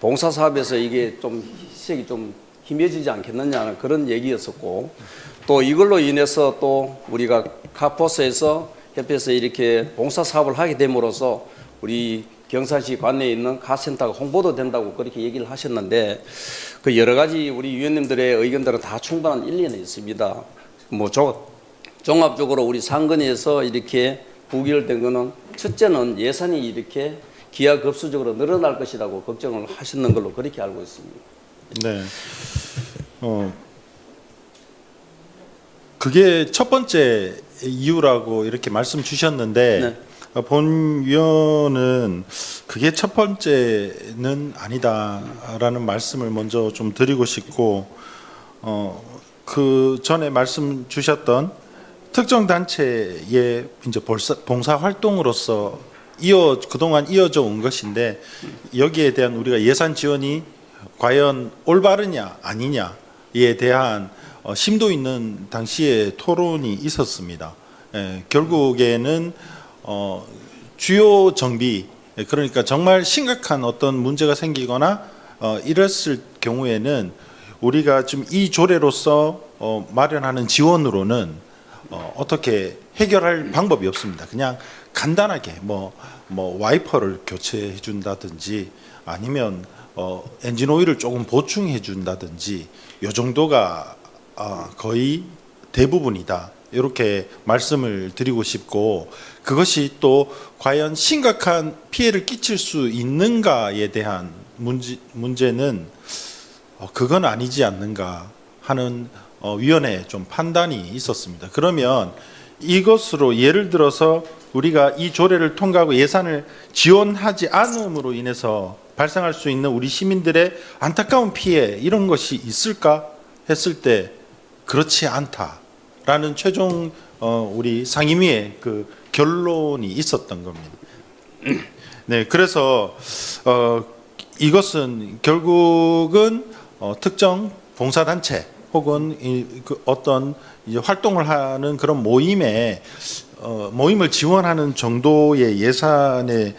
봉사 사업에서 이게 좀 희색이 좀 희미해지지 않겠느냐는 그런 얘기였었고, 또 이걸로 인해서 또 우리가 카포스에서 협회에서 이렇게 봉사 사업을 하게 됨으로써 우리 경산시 관내에 있는 카센터가 홍보도 된다고 그렇게 얘기를 하셨는데, 그 여러 가지 우리 위원님들의 의견들은 다 충분한 일리는 있습니다. 뭐 종합적으로 우리 상근위에서 이렇게 부결된 거는, 첫째는 예산이 이렇게 기하급수적으로 늘어날 것이라고 걱정을 하시는 걸로 그렇게 알고 있습니다. 네. 그게 첫 번째 이유라고 이렇게 말씀 주셨는데, 네. 본 위원은 그게 첫 번째는 아니다라는 말씀을 먼저 좀 드리고 싶고, 그 전에 말씀 주셨던 특정 단체의 이제 봉사 활동으로서 그동안 이어져 온 것인데, 여기에 대한 우리가 예산 지원이 과연 올바르냐 아니냐에 대한 심도 있는 당시에 토론이 있었습니다. 결국에는 주요 정비, 그러니까 정말 심각한 어떤 문제가 생기거나 이랬을 경우에는 우리가 지금 이 조례로서 마련하는 지원으로는 어떻게 해결할 방법이 없습니다. 그냥 간단하게 뭐 와이퍼를 교체해 준다든지, 아니면 엔진 오일을 조금 보충해 준다든지, 요 정도가 거의 대부분이다, 이렇게 말씀을 드리고 싶고, 그것이 또 과연 심각한 피해를 끼칠 수 있는가에 대한 문제는 그건 아니지 않는가 하는 위원회의 좀 판단이 있었습니다. 그러면 이것으로 예를 들어서 우리가 이 조례를 통과하고 예산을 지원하지 않음으로 인해서 발생할 수 있는 우리 시민들의 안타까운 피해, 이런 것이 있을까 했을 때 그렇지 않다라는 최종 우리 상임위의 그 결론이 있었던 겁니다. 네, 그래서 이것은 결국은 특정 봉사단체 혹은 그 어떤 이제 활동을 하는 그런 모임을 지원하는 정도의 예산으로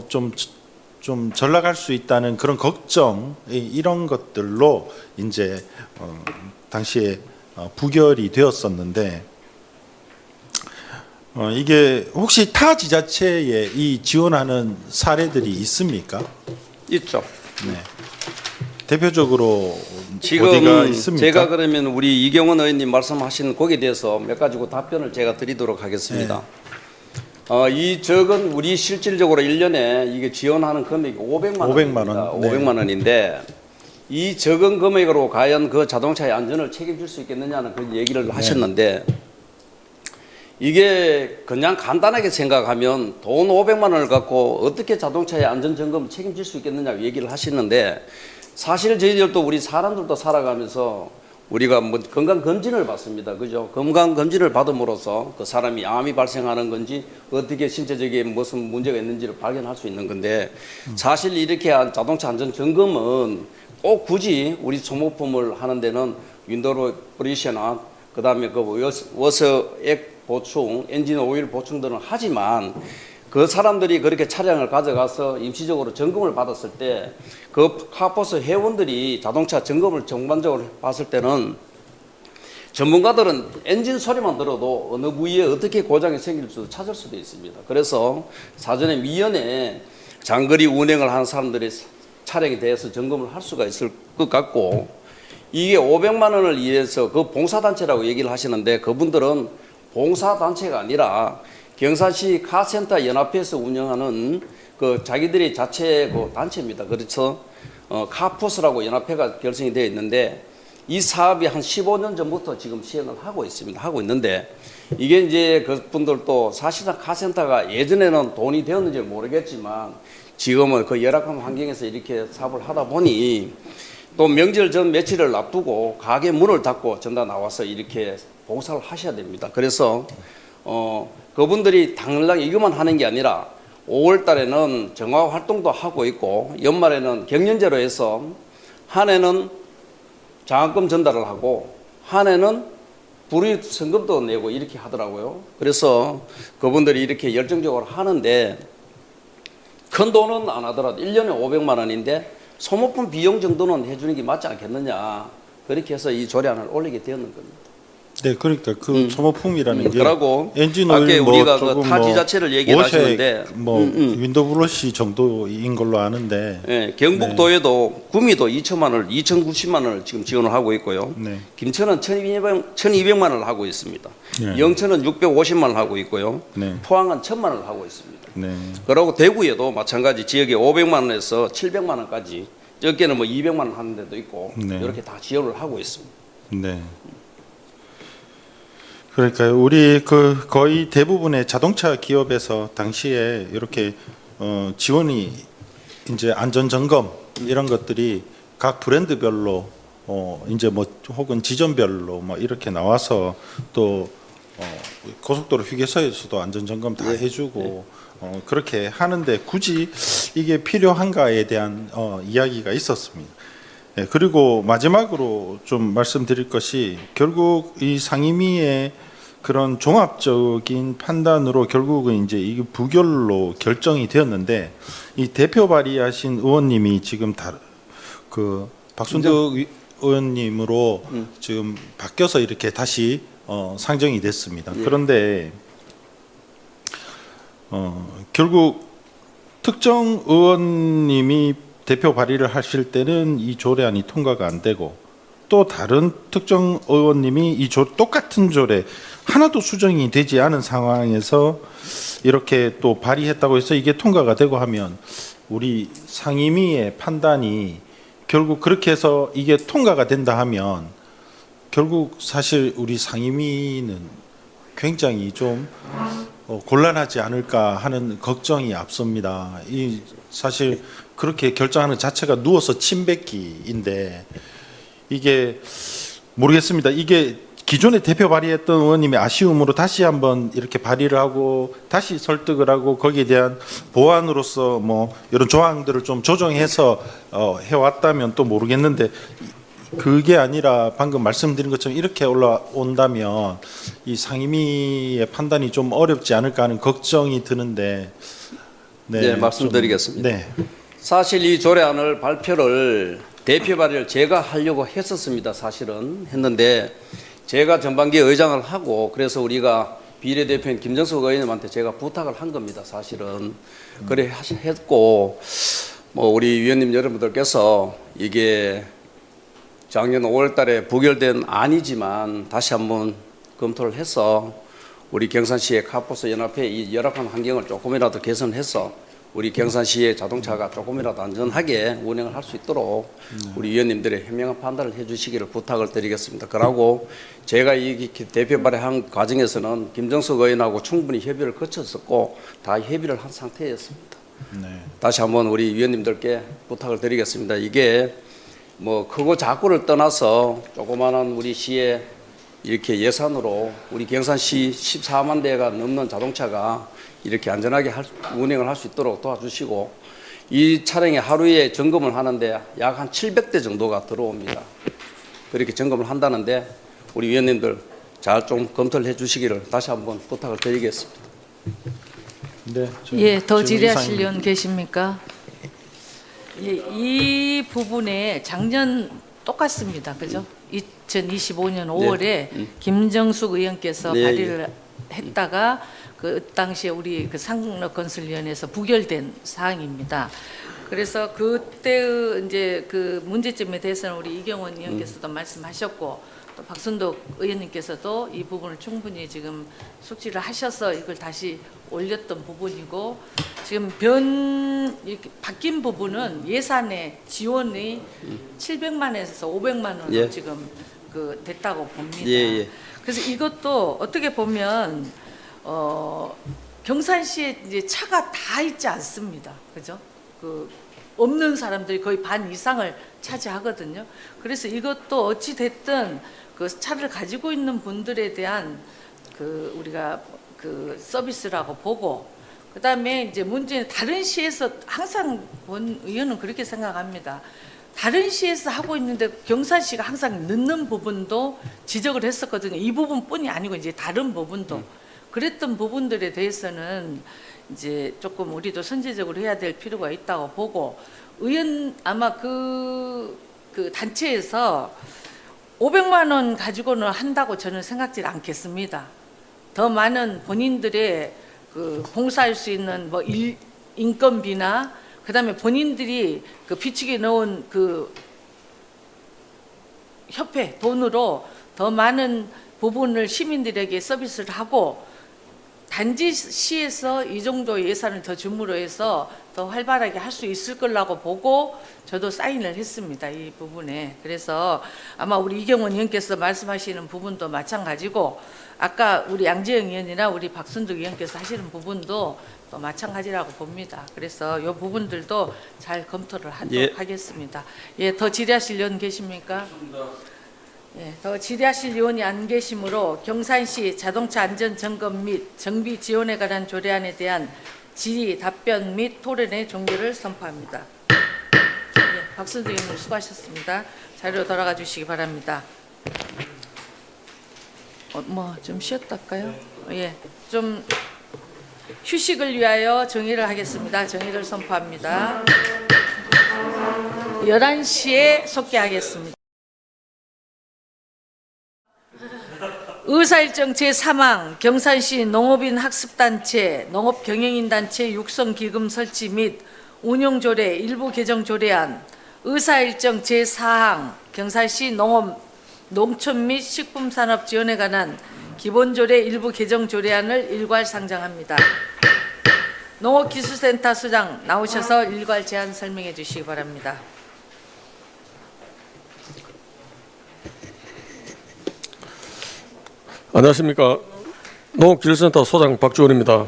좀 전락할 수 있다는 그런 걱정, 이런 것들로 이제 당시에 부결이 되었었는데, 이게 혹시 타 지자체에 이 지원하는 사례들이 있습니까? 있죠. 네. 대표적으로 지금 어디가 있습니까? 제가 그러면 우리 이경원 의원님 말씀하신 거기에 대해서 몇 가지고 답변을 제가 드리도록 하겠습니다. 이 적은 우리 실질적으로 1년에 이게 지원하는 금액이 500만 원입니다. 500만 원인데, 이 적은 금액으로 과연 그 자동차의 안전을 책임질 수 있겠느냐는 그런 얘기를 하셨는데, 이게 그냥 간단하게 생각하면 돈 500만 원을 갖고 어떻게 자동차의 안전점검을 책임질 수 있겠느냐고 얘기를 하시는데, 사실 저희들도 우리 사람들도 살아가면서 우리가 뭐 건강검진을 받습니다. 그죠? 건강검진을 받음으로써 그 사람이 암이 발생하는 건지 어떻게 신체적인 무슨 문제가 있는지를 발견할 수 있는 건데, 사실 이렇게 한 자동차 안전점검은 꼭 굳이 우리 소모품을 하는 데는 윈도우 브리셔나 그 다음에 그 워서액 보충, 엔진 오일 보충 등은 하지만, 그 사람들이 그렇게 차량을 가져가서 임시적으로 점검을 받았을 때 그 카포스 회원들이 자동차 점검을 전반적으로 봤을 때는 전문가들은 엔진 소리만 들어도 어느 부위에 어떻게 고장이 생길 수도 찾을 수도 있습니다. 그래서 사전에 미연에 장거리 운행을 하는 사람들의 차량에 대해서 점검을 할 수가 있을 것 같고, 이게 500만 원을 위해서 그 봉사단체라고 얘기를 하시는데, 그분들은 봉사단체가 아니라 경산시 카센터 연합회에서 운영하는 그 자기들이 자체 그 단체입니다. 그래서 카포스라고 연합회가 결성이 되어 있는데, 이 사업이 한 15년 전부터 지금 시행을 하고 있습니다. 하고 있는데, 이게 이제 그분들도 사실상 카센터가 예전에는 돈이 되었는지 모르겠지만 지금은 그 열악한 환경에서 이렇게 사업을 하다 보니 또 명절 전 며칠을 앞두고 가게 문을 닫고 전다 나와서 이렇게 봉사를 하셔야 됩니다. 그래서 그분들이 당장 이것만 하는 게 아니라 5월 달에는 정화 활동도 하고 있고, 연말에는 경연제로 해서 한 해는 장학금 전달을 하고 한 해는 불이익 성금도 내고 이렇게 하더라고요. 그래서 그분들이 이렇게 열정적으로 하는데, 큰 돈은 안 하더라도 1년에 500만 원인데 소모품 비용 정도는 해주는 게 맞지 않겠느냐, 그렇게 해서 이 조례안을 올리게 되었는 겁니다. 네, 그러니까 그 소모품이라는 게 그러고 엔진 아까 오일 우리가 조금 그 타지자체를 얘기를 하시는데, 윈도우 브러시 정도인 걸로 아는데, 예, 경북도에도 구미도 2천만 원, 2,090만 원을 지금 지원을 하고 있고요. 네. 김천은 1,200만 원을 하고 있습니다. 네. 영천은 650만 원을 하고 있고요. 네. 포항은 1,000만 원을 하고 있습니다. 네. 그리고 대구에도 마찬가지 지역에 500만 원에서 700만 원까지, 적게는 뭐 200만 원 하는 데도 있고, 네. 이렇게 다 지원을 하고 있습니다. 네. 그러니까 우리 그 거의 대부분의 자동차 기업에서 당시에 이렇게 지원이 이제 안전 점검 이런 것들이 각 브랜드별로 이제 뭐 혹은 지점별로 뭐 이렇게 나와서 또 고속도로 휴게소에서도 안전 점검 다 해주고 그렇게 하는데 굳이 이게 필요한가에 대한 이야기가 있었습니다. 네, 그리고 마지막으로 좀 말씀드릴 것이, 결국 이 상임위의 그런 종합적인 판단으로 결국은 이제 이게 부결로 결정이 되었는데, 이 대표 발의하신 의원님이 지금 그 박순덕 의원님으로 지금 바뀌어서 이렇게 다시 상정이 됐습니다. 그런데 결국 특정 의원님이 대표 발의를 하실 때는 이 조례안이 통과가 안 되고, 또 다른 특정 의원님이 이 똑같은 조례 하나도 수정이 되지 않은 상황에서 이렇게 또 발의했다고 해서 이게 통과가 되고 하면, 우리 상임위의 판단이 결국 그렇게 해서 이게 통과가 된다 하면 결국 사실 우리 상임위는 굉장히 좀 곤란하지 않을까 하는 걱정이 앞섭니다. 이 사실 그렇게 결정하는 자체가 누워서 침뱉기인데, 이게 모르겠습니다. 이게 기존에 대표 발의했던 의원님의 아쉬움으로 다시 한번 이렇게 발의를 하고 다시 설득을 하고 거기에 대한 보완으로서 뭐 이런 조항들을 좀 조정해서 해왔다면 또 모르겠는데, 그게 아니라 방금 말씀드린 것처럼 이렇게 올라온다면 이 상임위의 판단이 좀 어렵지 않을까 하는 걱정이 드는데. 네, 말씀드리겠습니다. 네. 사실 이 조례안을 발표를 대표 발의를 제가 하려고 했었습니다. 사실은 했는데, 제가 전반기 의장을 하고, 그래서 우리가 비례대표인 김정숙 의원님한테 제가 부탁을 한 겁니다. 사실은 그래 했고, 뭐 우리 위원님 여러분들께서 이게 작년 5월달에 부결된 안이지만 다시 한번 검토를 해서 우리 경산시의 카포스 연합회 이 열악한 환경을 조금이라도 개선해서 우리 경산시의 자동차가 조금이라도 안전하게 운행을 할 수 있도록 우리 위원님들의 현명한 판단을 해주시기를 부탁을 드리겠습니다. 그러고 제가 이 대표 발의한 과정에서는 김정숙 의원하고 충분히 협의를 거쳤었고 다 협의를 한 상태였습니다. 네. 다시 한번 우리 위원님들께 부탁을 드리겠습니다. 이게 뭐 크고 작고를 떠나서 조그마한 우리 시의 이렇게 예산으로 우리 경산시 14만 대가 넘는 자동차가 이렇게 안전하게 운행을 할 수 있도록 도와주시고, 이 차량에 하루에 점검을 하는데 약 한 700대 정도가 들어옵니다. 그렇게 점검을 한다는데 우리 위원님들 잘 좀 검토를 해 주시기를 다시 한번 부탁을 드리겠습니다. 네. 예, 더 지금 질의하실 이상- 의원 계십니까? 예, 이 부분에 작년 똑같습니다. 그죠? 2025년 5월에 김정숙 의원께서 네, 발의를 했다가 그 당시에 우리 그 상록건설위원회에서 부결된 사항입니다. 그래서 그때의 이제 그 문제점에 대해서는 우리 이경원 의원께서도 말씀하셨고 또 박순덕 의원님께서도 이 부분을 충분히 지금 숙지를 하셔서 이걸 다시 올렸던 부분이고 지금 이렇게 바뀐 부분은 예산의 지원이 700만에서 500만 원으로 예. 지금 그 됐다고 봅니다. 예. 그래서 이것도 어떻게 보면 경산시에 이제 차가 다 있지 않습니다. 그죠? 그 없는 사람들이 거의 반 이상을 차지하거든요. 그래서 이것도 어찌 됐든 그 차를 가지고 있는 분들에 대한 그 우리가 그 서비스라고 보고 그다음에 이제 문제는 다른 시에서 항상 본 의원은 그렇게 생각합니다. 다른 시에서 하고 있는데 경산시가 항상 늦는 부분도 지적을 했었거든요. 이 부분뿐이 아니고 이제 다른 부분도 그랬던 부분들에 대해서는 이제 조금 우리도 선제적으로 해야 될 필요가 있다고 보고 의원 아마 그 단체에서 500만 원 가지고는 한다고 저는 생각지 않겠습니다. 더 많은 본인들의 그 봉사할 수 있는 뭐 인건비나 그다음에 본인들이 그 비축해 놓은 그 협회 돈으로 더 많은 부분을 시민들에게 서비스를 하고 단지 시에서 이 정도 예산을 더 줌으로 해서 더 활발하게 할 수 있을 거라고 보고 저도 사인을 했습니다. 이 부분에. 그래서 아마 우리 이경원 의원께서 말씀하시는 부분도 마찬가지고 아까 우리 양재영 의원이나 우리 박순덕 의원께서 하시는 부분도 또 마찬가지라고 봅니다. 그래서 이 부분들도 잘 검토를 하도록 하겠습니다. 예, 더 질의하실 의원 계십니까? 예, 더 질의하실 의원이 안 계시므로 경산시 자동차 안전 점검 및 정비 지원에 관한 조례안에 대한 질의, 답변 및 토론의 종료를 선포합니다. 예, 박순덕 의원님 수고하셨습니다. 자리로 돌아가 주시기 바랍니다. 뭐 좀 쉬었다 할까요? 예, 좀 휴식을 위하여 정의를 하겠습니다. 정의를 선포합니다. 11시에 속개하겠습니다. 의사일정 제3항 경산시 농업인 학습단체, 농업경영인단체 육성기금 설치 및 운용조례 일부 개정 조례안, 의사일정 제4항 경산시 농촌 및 식품산업 지원에 관한 기본조례 일부 개정 조례안을 일괄 상정합니다. 농업기술센터 수장 나오셔서 일괄 제안 설명해 주시기 바랍니다. 안녕하십니까. 농업기술센터 소장 박주원입니다.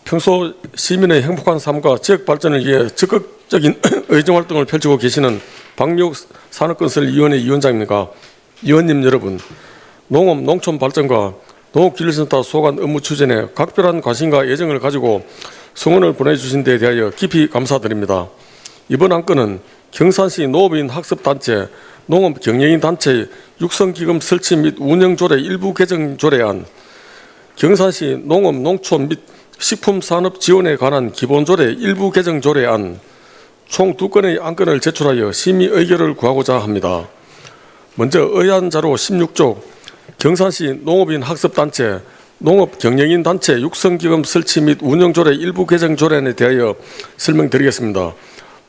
평소 시민의 행복한 삶과 지역 발전을 위해 적극적인 의정활동을 펼치고 계시는 박미욱 산업건설위원회 위원장입니다. 위원님 여러분, 농업 농촌 발전과 농업기술센터 소관 업무 추진에 각별한 관심과 애정을 가지고 성원을 보내주신 데 대하여 깊이 감사드립니다. 이번 안건은 경산시 농업인 학습단체, 농업경영인단체 육성기금 설치 및 운영조례 일부 개정 조례안, 경산시 농업 농촌 및 식품산업 지원에 관한 기본조례 일부 개정 조례안 총 2건의 안건을 제출하여 심의 의결을 구하고자 합니다. 먼저 의안자료 16쪽 경산시 농업인 학습단체, 농업경영인단체 육성기금 설치 및 운영조례 일부 개정 조례안에 대하여 설명드리겠습니다.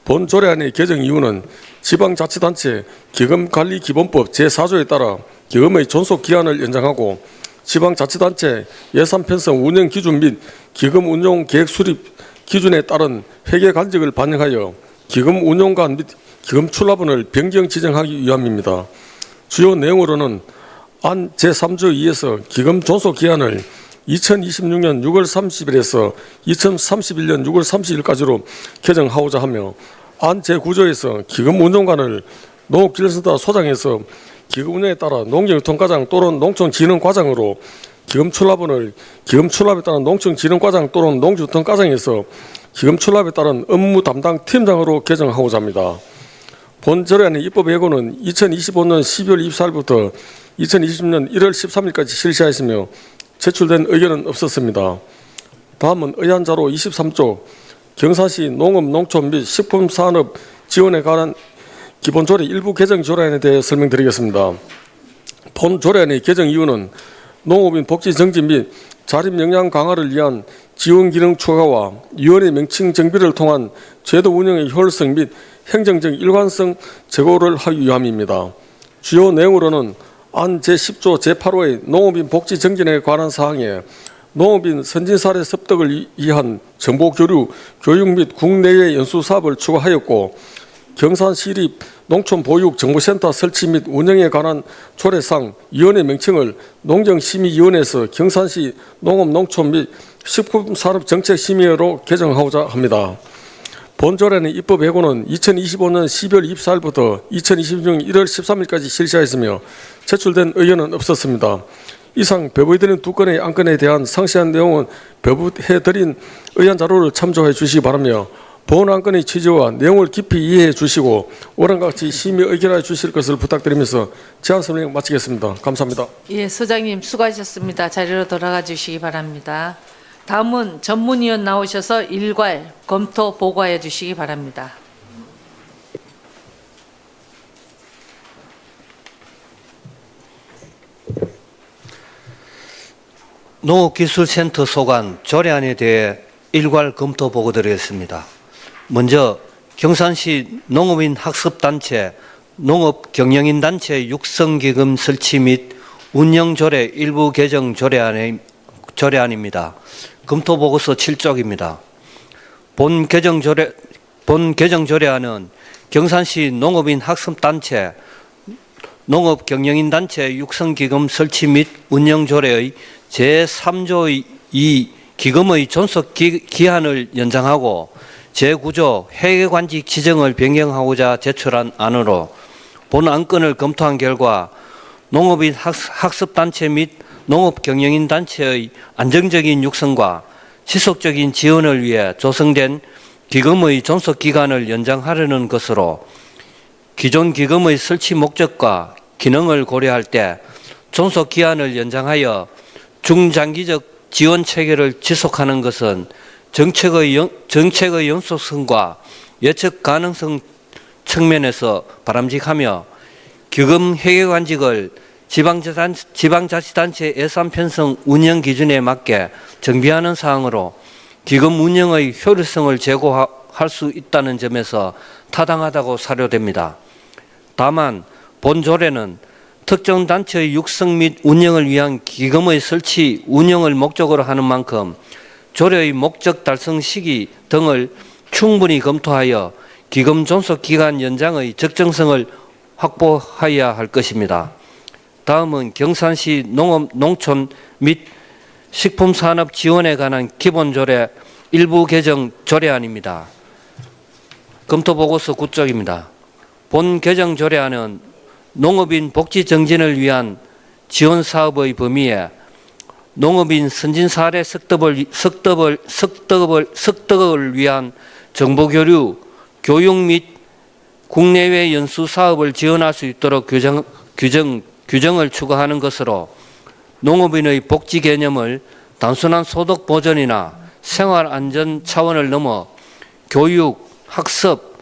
본 조례안의 개정 이유는 지방자치단체 기금관리기본법 제4조에 따라 기금의 존속기한을 연장하고 지방자치단체 예산 편성 운영 기준 및 기금 운용 계획 수립 기준에 따른 회계 간직을 반영하여 기금 운용관 및 기금 출납원을 변경 지정하기 위함입니다. 주요 내용으로는 안 제3조 2에서 기금 존속 기한을 2026년 6월 30일에서 2031년 6월 30일까지로 개정하고자 하며 안 제9조에서 기금 운용관을 농업기술센터 소장에서 기금 운영에 따라 농경유통과장 또는 농촌진흥과장으로 기금 출납원을 기금 출납에 따른 농촌진흥과장 또는 농주유통과장에서 기금 출납에 따른 업무 담당 팀장으로 개정하고자 합니다. 본 조례안의 입법 예고는 2025년 12월 24일부터 2020년 1월 13일까지 실시하였으며 제출된 의견은 없었습니다. 다음은 의안자료 23쪽 경산시 농업 농촌 및 식품산업 지원에 관한 기본조례 일부 개정 조례안에 대해 설명드리겠습니다. 본 조례안의 개정 이유는 농업인 복지 정지 및 자립 역량 강화를 위한 지원 기능 추가와 위원회 명칭 정비를 통한 제도 운영의 효율성 및 행정적 일관성 제고를 하기 위함입니다. 주요 내용으로는 안 제10조 제8호의 농업인 복지 정진에 관한 사항에 농업인 선진 사례 습득을 위한 정보 교류, 교육 및 국내외 연수 사업을 추가하였고, 경산시립 농촌보육정보센터 설치 및 운영에 관한 조례상 위원회 명칭을 농정심의위원회에서 경산시 농업, 농촌 및 식품산업정책심의회로 개정하고자 합니다. 본 조례는 입법 예고는 2025년 12월 24일부터 2026년 1월 13일까지 실시하였으며 제출된 의견은 없었습니다. 이상 배부해드린 두 건의 안건에 대한 상세한 내용은 배부해드린 의안 자료를 참조해 주시기 바라며, 본 안건의 취지와 내용을 깊이 이해해 주시고 오란과 같이 심의 의결해 주실 것을 부탁드리면서 제안 설명 마치겠습니다. 감사합니다. 예, 소장님 수고하셨습니다. 자리로 돌아가 주시기 바랍니다. 다음은 전문위원 나오셔서 일괄 검토 보고해 주시기 바랍니다. 농업기술센터 소관 조례안에 대해 일괄 검토 보고 드리겠습니다. 먼저 경산시 농업인 학습단체, 농업경영인단체 육성기금 설치 및 운영조례 일부 개정 조례안입니다. 검토보고서 7쪽입니다. 본 개정조례안은 경산시 농업인 학습단체, 농업경영인단체 육성기금 설치 및 운영조례의 제3조 2 기금의 존속 기한을 연장하고 제9조 회계관직 지정을 변경하고자 제출한 안으로, 본 안건을 검토한 결과 농업인 학습단체 및 농업경영인단체의 안정적인 육성과 지속적인 지원을 위해 조성된 기금의 존속기간을 연장하려는 것으로, 기존 기금의 설치 목적과 기능을 고려할 때 존속기한을 연장하여 중장기적 지원 체계를 지속하는 것은 정책의 연속성과 예측 가능성 측면에서 바람직하며, 기금 회계관직을 지방자치단체 예산 편성 운영 기준에 맞게 정비하는 사항으로 기금 운영의 효율성을 제고할 수 있다는 점에서 타당하다고 사료됩니다. 다만 본 조례는 특정 단체의 육성 및 운영을 위한 기금의 설치, 운영을 목적으로 하는 만큼 조례의 목적 달성 시기 등을 충분히 검토하여 기금 존속 기간 연장의 적정성을 확보하여야 할 것입니다. 다음은 경산시 농업, 농촌 및 식품산업 지원에 관한 기본조례 일부 개정 조례안입니다. 검토보고서 9쪽입니다. 본 개정 조례안은 농업인 복지 정진을 위한 지원 사업의 범위에 농업인 선진 사례 습득을 위한 정보 교류, 교육 및 국내외 연수 사업을 지원할 수 있도록 규정을 추가하는 것으로, 농업인의 복지 개념을 단순한 소득 보전이나 생활 안전 차원을 넘어 교육, 학습,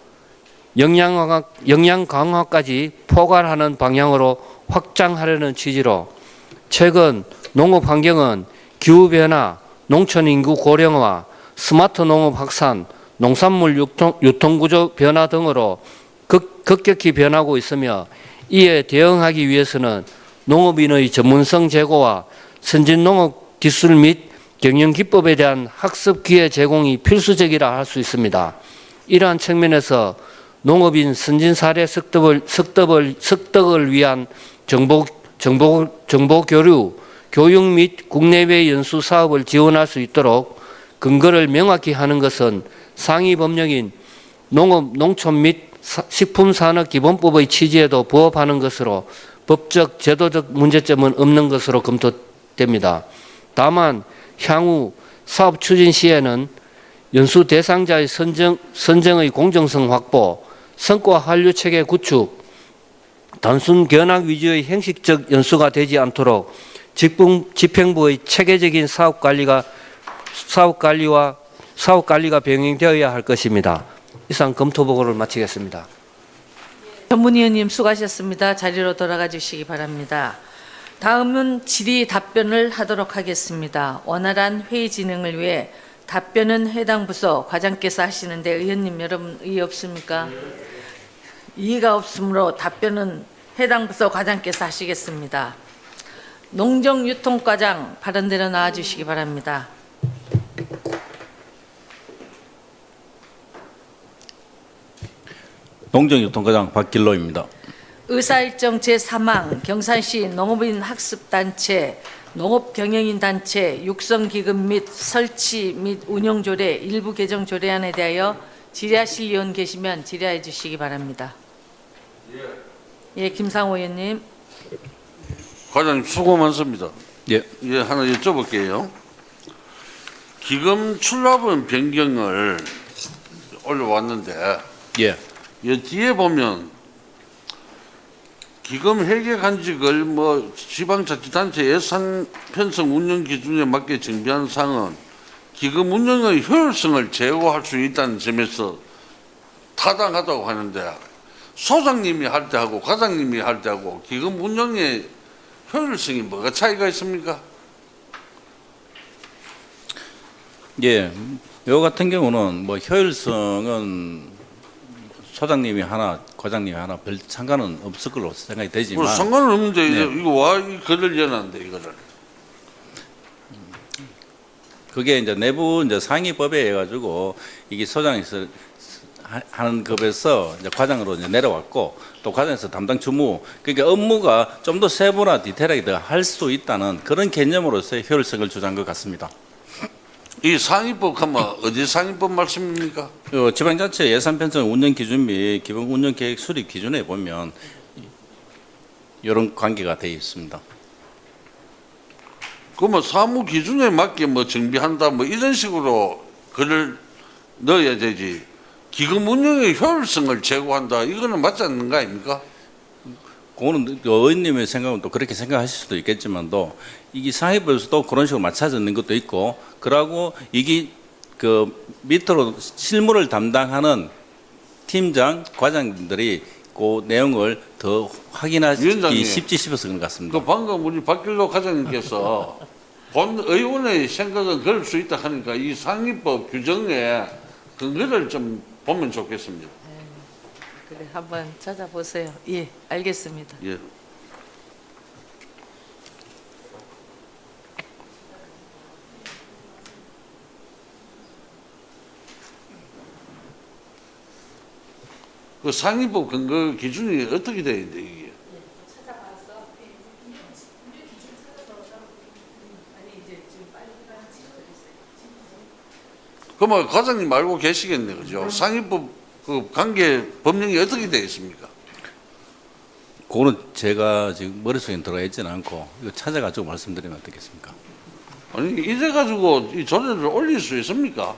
역량 강화까지 포괄하는 방향으로 확장하려는 취지로, 최근 농업 환경은 기후변화, 농촌 인구 고령화, 스마트 농업 확산, 농산물 유통구조 변화 등으로 급격히 변하고 있으며, 이에 대응하기 위해서는 농업인의 전문성 제고와 선진 농업 기술 및 경영 기법에 대한 학습 기회 제공이 필수적이라 할 수 있습니다. 이러한 측면에서 농업인 선진 사례 습득을 위한 정보 교류, 교육 및 국내외 연수 사업을 지원할 수 있도록 근거를 명확히 하는 것은 상위 법령인 농업, 농촌 및 식품산업기본법의 취지에도 부합하는 것으로 법적, 제도적 문제점은 없는 것으로 검토됩니다. 다만 향후 사업 추진 시에는 연수 대상자의 선정의 공정성 확보, 성과 한류 체계 구축, 단순 견학 위주의 형식적 연수가 되지 않도록 집행부의 체계적인 사업 관리가 병행되어야 할 것입니다. 이상 검토 보고를 마치겠습니다. 전문위원님 수고하셨습니다. 자리로 돌아가 주시기 바랍니다. 다음은 질의 답변을 하도록 하겠습니다. 원활한 회의 진행을 위해 답변은 해당 부서 과장께서 하시는데 의원님 여러분 이의 없습니까? 이의가 없으므로 답변은 해당 부서 과장께서 하시겠습니다. 농정유통과장 발언대로 나와 주시기 바랍니다. 농정유통과장 박길로입니다. 의사일정 제3항 경산시 농업인 학습단체, 농업경영인단체 육성기금 및 설치 및 운영조례 일부 개정 조례안에 대하여 질의하실 의원 계시면 질의해 주시기 바랍니다. 예, 김상호 의원님. 과장님 수고 많습니다. 예. 예, 하나 여쭤볼게요. 기금 출납은 변경을 올려왔는데 예. 이 뒤에 보면 기금 회계 간직을 지방자치단체 예산 편성 운영 기준에 맞게 정비한 사항은 기금 운영의 효율성을 제고할 수 있다는 점에서 타당하다고 하는데 소장님이 할 때하고 과장님이 할 때하고 기금 운영의 효율성이 뭐가 차이가 있습니까? 예. 요 같은 경우는 뭐 효율성은 소장님이 하나, 과장님이 하나 별 상관은 없을 걸로 생각이 되지만 상관은 없는데 네. 이거 와 글을 연한데 이거를. 그게 이제 내부 이제 상위법에 해가지고 이게 소장에서 하는 급에서 이제 과장으로 이제 내려왔고 또 과장에서 담당 주무 그러니까 업무가 좀 더 세부나 디테일하게 더 할 수 있다는 그런 개념으로서의 효율성을 주장한 것 같습니다. 이 상위법 하면 어디 상위법 말씀입니까? 지방자치 예산 편성 운영 기준 및 기본 운영 계획 수립 기준에 보면 이런 관계가 되어 있습니다. 그러면 사무 기준에 맞게 정비한다 이런 식으로 글을 넣어야 되지. 기금 운영의 효율성을 제고한다. 이거는 맞지 않는 거 아닙니까? 그거는 의원님의 생각은 또 그렇게 생각하실 수도 있겠지만도 이게 상위법에서도 그런 식으로 맞춰졌는 것도 있고 그러고 이게 그 밑으로 실무를 담당하는 팀장, 과장님들이 그 내용을 더 확인하기 위원장님, 쉽지 싶어서 그런 것 같습니다. 그 방금 우리 박길로 과장님께서 본 의원의 생각은 그럴 수 있다 하니까 이 상위법 규정에 근거를 좀 보면 좋겠습니다. 그래 한번 찾아보세요. 예, 알겠습니다. 예. 그 상위법 근거 기준이 어떻게 되어 있는데 이게? 그러면 과장님 알고 계시겠네, 그죠? 상위법 그 관계 법령이 어떻게 되어 있습니까? 그거는 제가 지금 머릿속에 들어가 있지는 않고 이거 찾아가지고 말씀드리면 어떻겠습니까? 아니 이래 가지고 이 조례를 올릴 수 있습니까?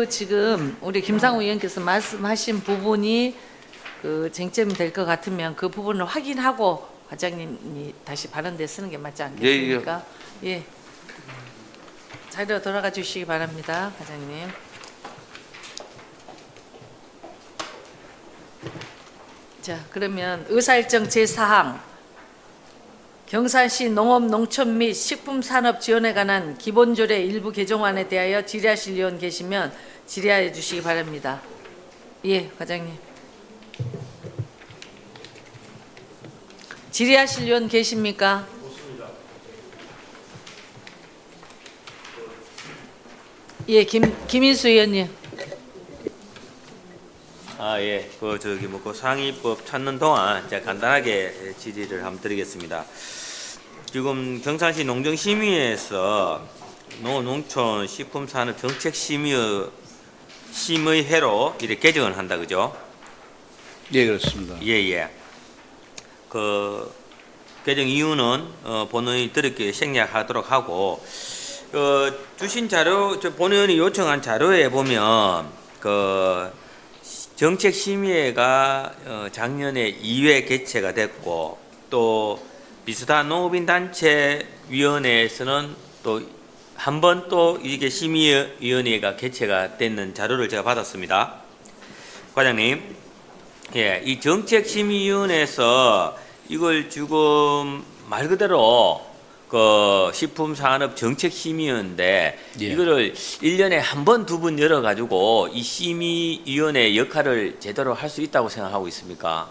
지금 우리 김상우 의원께서 말씀하신 부분이 그 쟁점이 될 것 같으면 그 부분을 확인하고 과장님이 다시 발언대 쓰는 게 맞지 않겠습니까? 예. 자리로 돌아가 주시기 바랍니다, 과장님. 자, 그러면 의사일정 제4항 경산시 농업, 농촌 및 식품산업 지원에 관한 기본조례 일부 개정안에 대하여 질의하실 의원 계시면 질의하여 주시기 바랍니다. 예, 과장님. 질의하실 의원 계십니까? 예, 김인수 의원님. 예. 그 상위법 찾는 동안 제가 간단하게 질의를 한번 드리겠습니다. 지금 경산시 농정심의회에서 농촌 식품산업 정책심의회로 이렇게 개정을 한다, 그죠? 예, 그렇습니다. 예. 그 개정 이유는 본의원이 드럽게 생략하도록 하고 주신 자료, 본의원이 요청한 자료에 보면 그 정책심의회가 작년에 2회 개최가 됐고 또 비슷한 농업인 단체 위원회에서는 또 한 번 또 이게 심의위원회가 개최가 됐는 자료를 제가 받았습니다. 과장님, 예, 이 정책심의위원회에서 이걸 지금 말 그대로 그 식품산업정책심의위원회인데 예. 이거를 1년에 한 번, 두 번 열어가지고 이 심의위원회 역할을 제대로 할 수 있다고 생각하고 있습니까?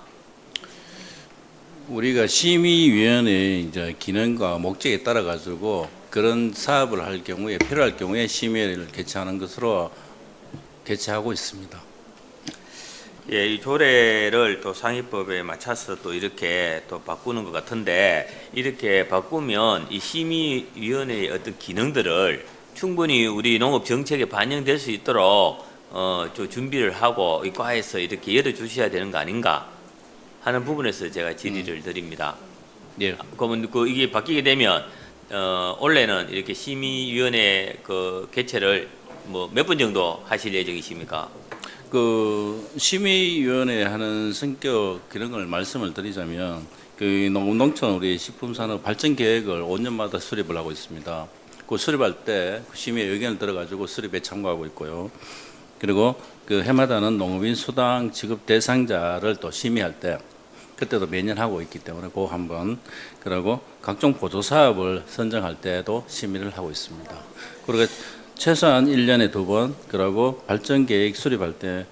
우리가 심의위원회의 이제 기능과 목적에 따라 가지고 그런 사업을 할 경우에 필요할 경우에 심의회를 개최하는 것으로 개최하고 있습니다. 예, 이 조례를 또 상위법에 맞춰서 또 이렇게 또 바꾸는 것 같은데 이렇게 바꾸면 이 심의위원회의 어떤 기능들을 충분히 우리 농업 정책에 반영될 수 있도록 저 준비를 하고 이 과에서 이렇게 열어주셔야 되는 거 아닌가 하는 부분에서 제가 질의를 드립니다. 예. 그러면 이게 바뀌게 되면 원래는 이렇게 심의위원회 그 개최를 뭐 몇 번 정도 하실 예정이십니까? 그 심의위원회 하는 성격 그런 걸 말씀을 드리자면 그 농촌 우리 식품산업 발전 계획을 5년마다 수립을 하고 있습니다. 그 수립할 때 심의 의견을 들어가지고 수립에 참고하고 있고요. 그리고 그 해마다는 농업인 수당 지급 대상자를 또 심의할 때 그때도 매년 하고 있기 때문에 그 한번 그리고 각종 보조 사업을 선정할 때도 심의를 하고 있습니다. 그리고 최소한 1년에 2번, 그리고 발전 계획 수립할 때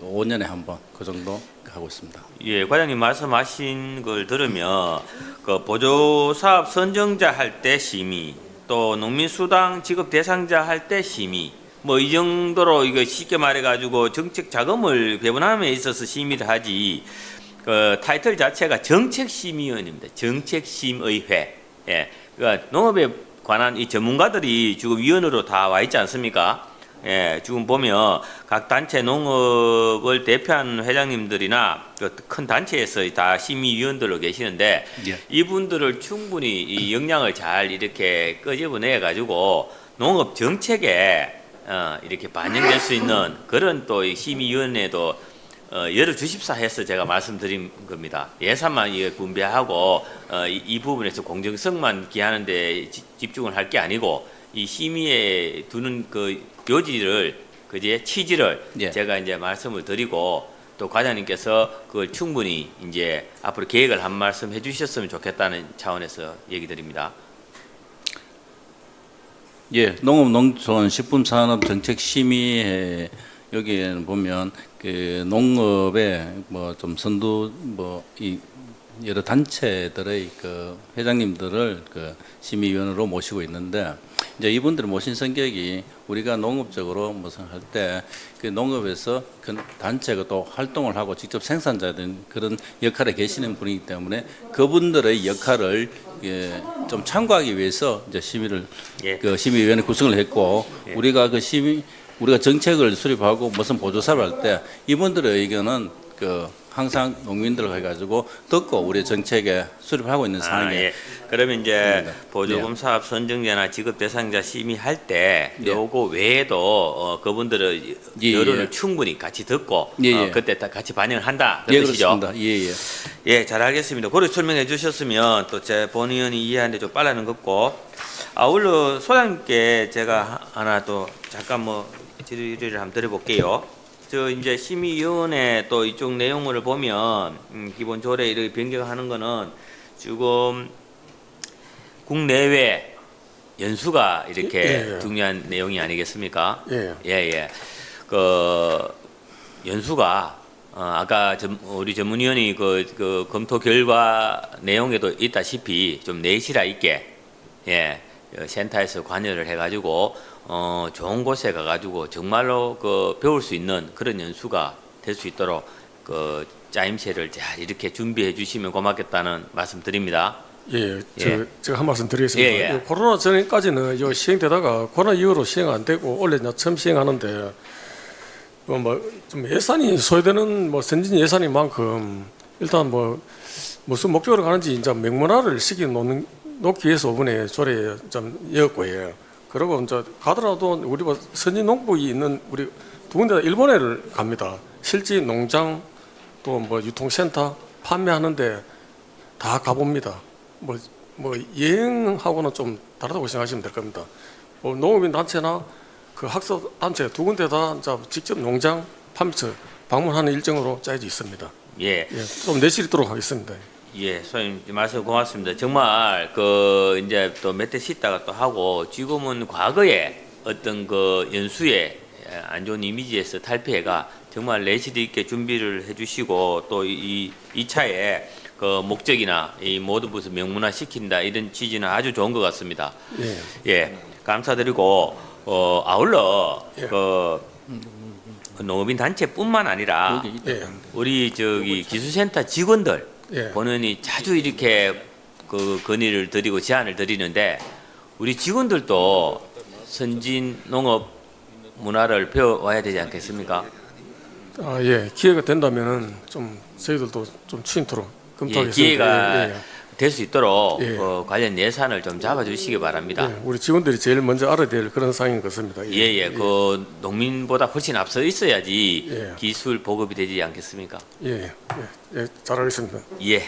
5년에 한 번 그 정도 하고 있습니다. 예, 과장님 말씀하신 걸 들으면 그 보조 사업 선정자 할 때 심의, 또 농민 수당 지급 대상자 할 때 심의, 뭐 이 정도로 이거 쉽게 말해 가지고 정책 자금을 배분함에 있어서 심의를 하지. 그 타이틀 자체가 정책심의위원입니다. 정책심의회. 예, 그러니까 농업에 관한 이 전문가들이 지금 위원으로 다 와 있지 않습니까? 예, 지금 보면 각 단체 농업을 대표하는 회장님들이나 그 큰 단체에서 다 심의위원들로 계시는데 예. 이분들을 충분히 이 역량을 잘 이렇게 끄집어내 가지고 농업 정책에 이렇게 반영될 수 있는 그런 또 이 심의위원회도 열어주십사 해서 제가 말씀드린 겁니다. 예산만 분배하고 이 부분에서 공정성만 기하는 데 집중을 할 게 아니고 이 심의에 두는 그 요지를 그제 취지를 예. 제가 이제 말씀을 드리고 또 과장님께서 그걸 충분히 이제 앞으로 계획을 한 말씀 해주셨으면 좋겠다는 차원에서 얘기 드립니다. 예, 농업농촌식품산업정책심의회 여기에는 보면 그 농업의 뭐 좀 선두 뭐 이 여러 단체들의 그 회장님들을 그 심의위원으로 모시고 있는데 이제 이분들 모신 성격이 우리가 농업적으로 무슨 할 때 그 농업에서 그 단체가 또 활동을 하고 직접 생산자된 그런 역할에 계시는 분이기 때문에 그분들의 역할을 예, 좀 참고하기 위해서 이제 심의를 예. 그 심의위원회 구성을 했고 예. 우리가 정책을 수립하고 무슨 보조사를 할 때 이분들의 의견은 그 항상 농민들 해가지고 듣고 우리 정책에 수립하고 있는 상황이에요. 예. 그러면 이제 네. 보조금 사업 선정자나 지급 대상자 심의할 때 네. 요거 외에도 그분들의 예, 여론을 예. 충분히 같이 듣고 예, 예. 그때 다 같이 반영을 한다. 예, 그런 뜻이죠. 그렇습니다. 예, 예. 예, 잘 알겠습니다. 그렇게 설명해 주셨으면 또 제 본의원이 이해하는데 좀 빨라는 것 같고 아울러 소장님께 제가 하나 또 잠깐 뭐 질의를 한번 드려볼게요. 저 이제 심의위원회 또 이쪽 내용을 보면 기본 조례 이렇게 변경하는 거는 지금 국내외 연수가 이렇게 중요한 내용이 아니겠습니까? 예. 예. 그 연수가 아까 우리 전문위원이 그 검토 결과 내용에도 있다시피 좀 내실화 있게 예 센터에서 관여를 해가지고 좋은 곳에 가가지고 정말로 그 배울 수 있는 그런 연수가 될 수 있도록 그 짜임새를 잘 이렇게 준비해 주시면 고맙겠다는 말씀드립니다. 예, 예. 제가 한 말씀 드리겠습니다. 예, 예. 코로나 전까지는 이 시행되다가 코로나 이후로 시행 안 되고 원래 이제 처음 시행하는데 좀 예산이 소요되는 뭐 선진 예산인 만큼 일단 뭐 무슨 목적으로 가는지 이제 명문화를 놓기 위해서 이번에 조례에 좀 였고요. 그리고 이제 가더라도 우리 뭐 선진 농부이 있는 우리 두 군데 일본에를 갑니다. 실지 농장 또 뭐 유통센터 판매하는데 다 가봅니다. 뭐 여행하고는 좀 다르다고 생각하시면 될 겁니다. 농업인 단체나 그 학습 단체 두 군데 다 이제 직접 농장 판매처 방문하는 일정으로 짜여져 있습니다. 예. 예, 좀 내실있도록 하겠습니다. 예, 소장님 말씀 고맙습니다. 정말 그 이제 또 몇 대 쉬다가 또 하고 지금은 과거에 어떤 그 연수에 안 좋은 이미지에서 탈피해가 정말 내실 있게 준비를 해주시고 또 이 차에 그 목적이나 이 모든 것을 명문화 시킨다 이런 취지는 아주 좋은 것 같습니다. 예. 예, 감사드리고 아울러 예. 그 농업인 단체뿐만 아니라 예. 우리 저기 기술센터 직원들 예. 본인이 자주 이렇게 그 건의를 드리고 제안을 드리는데 우리 직원들도 선진 농업 문화를 배워와야 되지 않겠습니까? 아, 예. 기회가 된다면은 좀 저희들도 좀 추진토록 예, 검토하겠습니다. 기회가 예, 예. 될 수 있도록 예. 관련 예산을 좀 잡아주시기 바랍니다. 예, 우리 직원들이 제일 먼저 알아야 될 그런 상황인 것 같습니다. 예, 그 농민보다 훨씬 앞서 있어야지 예. 기술 보급이 되지 않겠습니까? 예, 예, 잘하겠습니다. 예,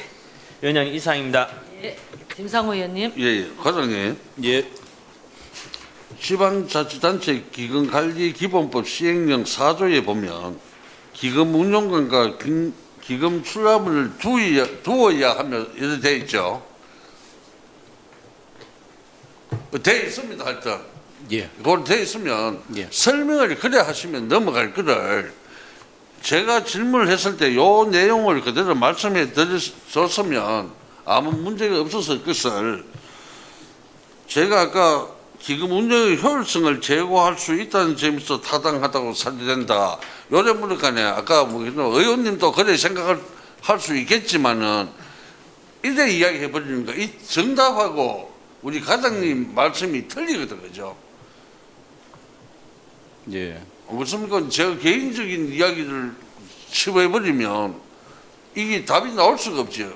위원장님 이상입니다. 예, 김상호 의원님. 예, 과장님. 예. 지방자치단체 기금관리기본법 시행령 4조에 보면 기금 운용권과 기금 출납을 두어야 하며 이렇게 되어 있죠. 되어 있습니다. 하여튼. 예. 그걸 되어 있으면 예. 설명을 그래 하시면 넘어갈 거를 제가 질문을 했을 때 요 내용을 그대로 말씀해 드렸으면 아무 문제가 없었을 것을 제가 아까 기금 운영의 효율성을 제고할 수 있다는 점에서 타당하다고 사실된다. 요래 보니까네 아까 뭐 의원님도 그래 생각을 할 수 있겠지만은 이래 이야기해 버리니까 이 정답하고 우리 과장님 말씀이 틀리거든, 그죠? 예. 그렇습니까? 제가 개인적인 이야기를 치부해 버리면 이게 답이 나올 수가 없죠.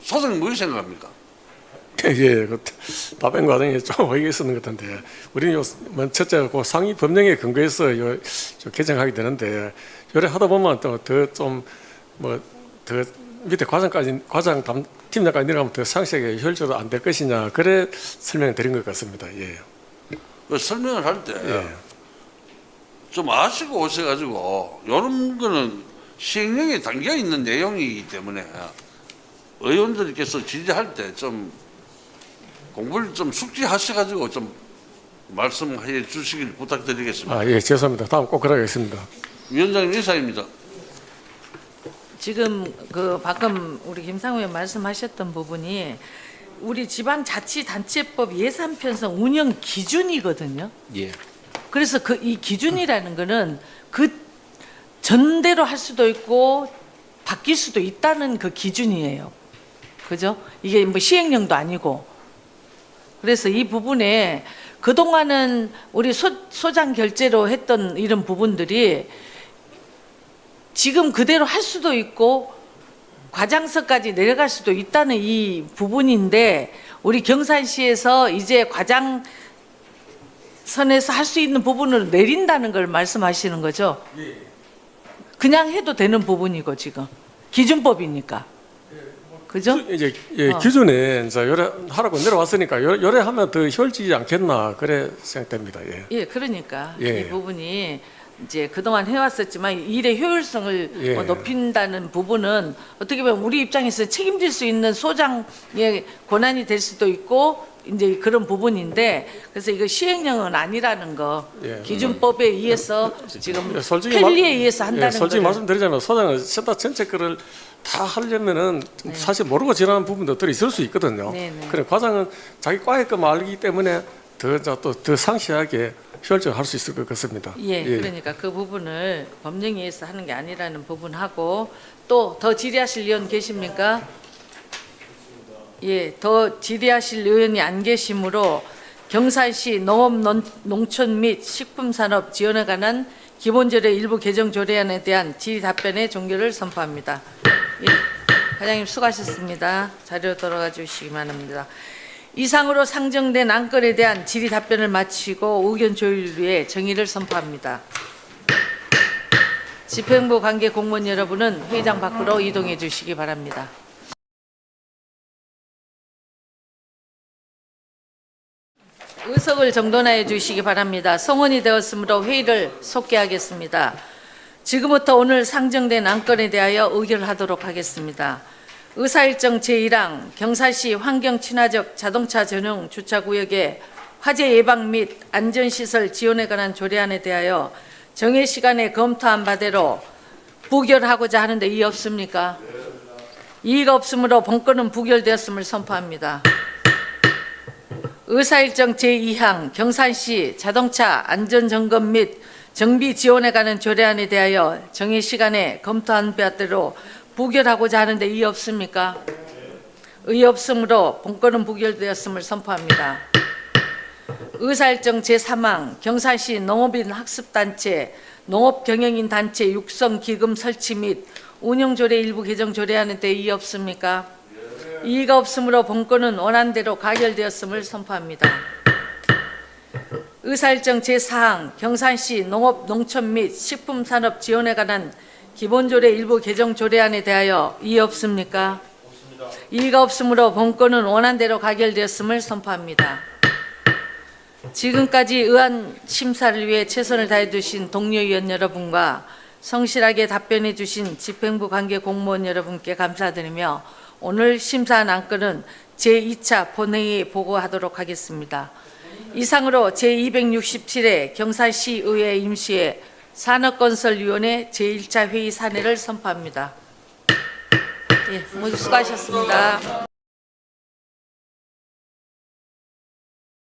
소장님 뭐라고 생각합니까? 예, 그 답변 과정에 좀 어이가 있었는 것 같은데 우리는 첫째 그 상위 법령에 근거해서 개정하게 되는데 요래 하다 보면 또 더 좀 뭐 더 밑에 과장 팀장까지 내려가면 더 상세하게 효율적으로 안 될 것이냐 그래 설명을 드린 것 같습니다. 예. 그 설명을 할 때 좀 예. 아시고 오셔가지고 이런 거는 시행령에 담겨 있는 내용이기 때문에 의원들께서 지지할 때 좀 공부를 좀 숙지하셔가지고 좀 말씀해 주시길 부탁드리겠습니다. 아, 예, 죄송합니다. 다음 꼭 그러겠습니다. 위원장님 인사입니다. 지금 그 방금 우리 김상호 의원 말씀하셨던 부분이 우리 지방자치단체법 예산 편성 운영 기준이거든요. 예. 그래서 이 기준이라는 거는 그 전대로 할 수도 있고 바뀔 수도 있다는 그 기준이에요. 그죠? 이게 뭐 시행령도 아니고. 그래서 이 부분에 그동안은 우리 소장 결제로 했던 이런 부분들이 지금 그대로 할 수도 있고 과장서까지 내려갈 수도 있다는 이 부분인데 우리 경산시에서 이제 과장선에서 할 수 있는 부분을 내린다는 걸 말씀하시는 거죠? 그냥 해도 되는 부분이고 지금 기준법이니까. 그죠? 이제 예, 기준에 이제 요래 하라고 내려왔으니까 요래 하면 더 효율적이지 않겠나 그래 생각됩니다. 예. 예, 그러니까 예. 이 부분이 이제 그동안 해왔었지만 일의 효율성을 예. 뭐 높인다는 부분은 어떻게 보면 우리 입장에서 책임질 수 있는 소장의 권한이 될 수도 있고 이제 그런 부분인데 그래서 이거 시행령은 아니라는 거 예. 기준법에 의해서 지금 예, 솔직히 편리에 의해서 한다는 예, 솔직히 거를 말씀드리자면 소장은 센터 전체 거를 다 하려면은 사실 모르고 지나는 부분도 있을 수 있거든요. 네, 네. 그래 과장은 자기 과의 것만 알기 때문에 더 상세하게 효율적으로 할 수 있을 것 같습니다. 예, 그러니까 그 부분을 법령에 의해서 하는 게 아니라는 부분하고 또 더 질의하실 의원 계십니까? 예, 더 질의하실 의원이 안 계시므로 경산시 농업, 농촌 및 식품산업 지원에 관한 기본조례 일부 개정 조례안에 대한 질의 답변의 종결을 선포합니다. 예, 과장님 수고하셨습니다. 자리로 돌아가 주시기 바랍니다. 이상으로 상정된 안건에 대한 질의 답변을 마치고 의견 조율 위해 정의를 선포합니다. 집행부 관계 공무원 여러분은 회의장 밖으로 이동해 주시기 바랍니다. 의석을 정돈하여 주시기 바랍니다. 성원이 되었으므로 회의를 속개하겠습니다. 지금부터 오늘 상정된 안건에 대하여 의결하도록 하겠습니다. 의사일정 제1항 경산시 환경친화적 자동차 전용 주차구역의 화재 예방 및 안전시설 지원에 관한 조례안에 대하여 정해 시간에 검토한 바대로 부결하고자 하는데 이의 없습니까? 이의가 없으므로 본건은 부결되었음을 선포합니다. 의사일정 제2항 경산시 자동차 안전점검 및 정비 지원에 관한 조례안에 대하여 정해 시간에 검토한 바대로 부결하고자 하는데 이의 없습니까? 의의 없으므로 본건은 부결되었음을 선포합니다. 의사일정 제3항 경산시 농업인 학습단체 농업경영인 단체 육성기금 설치 및 운영조례 일부 개정 조례안에 대해 이의 없습니까? 이의가 없으므로 본건은 원안대로 가결되었음을 선포합니다. 의사일정 제4항 경산시 농업, 농촌 및 식품산업 지원에 관한 기본조례 일부 개정 조례안에 대하여 이의 없습니까? 이의가 없으므로 본건은 원안대로 가결되었음을 선포합니다. 지금까지 의안 심사를 위해 최선을 다해 주신 동료위원 여러분과 성실하게 답변해 주신 집행부 관계 공무원 여러분께 감사드리며 오늘 심사한 안건은 제2차 본회의에 보고하도록 하겠습니다. 이상으로 제267회 경산시의회 임시회 산업건설위원회 제1차 회의 사내를 선포합니다. 예, 모두 수고하셨습니다.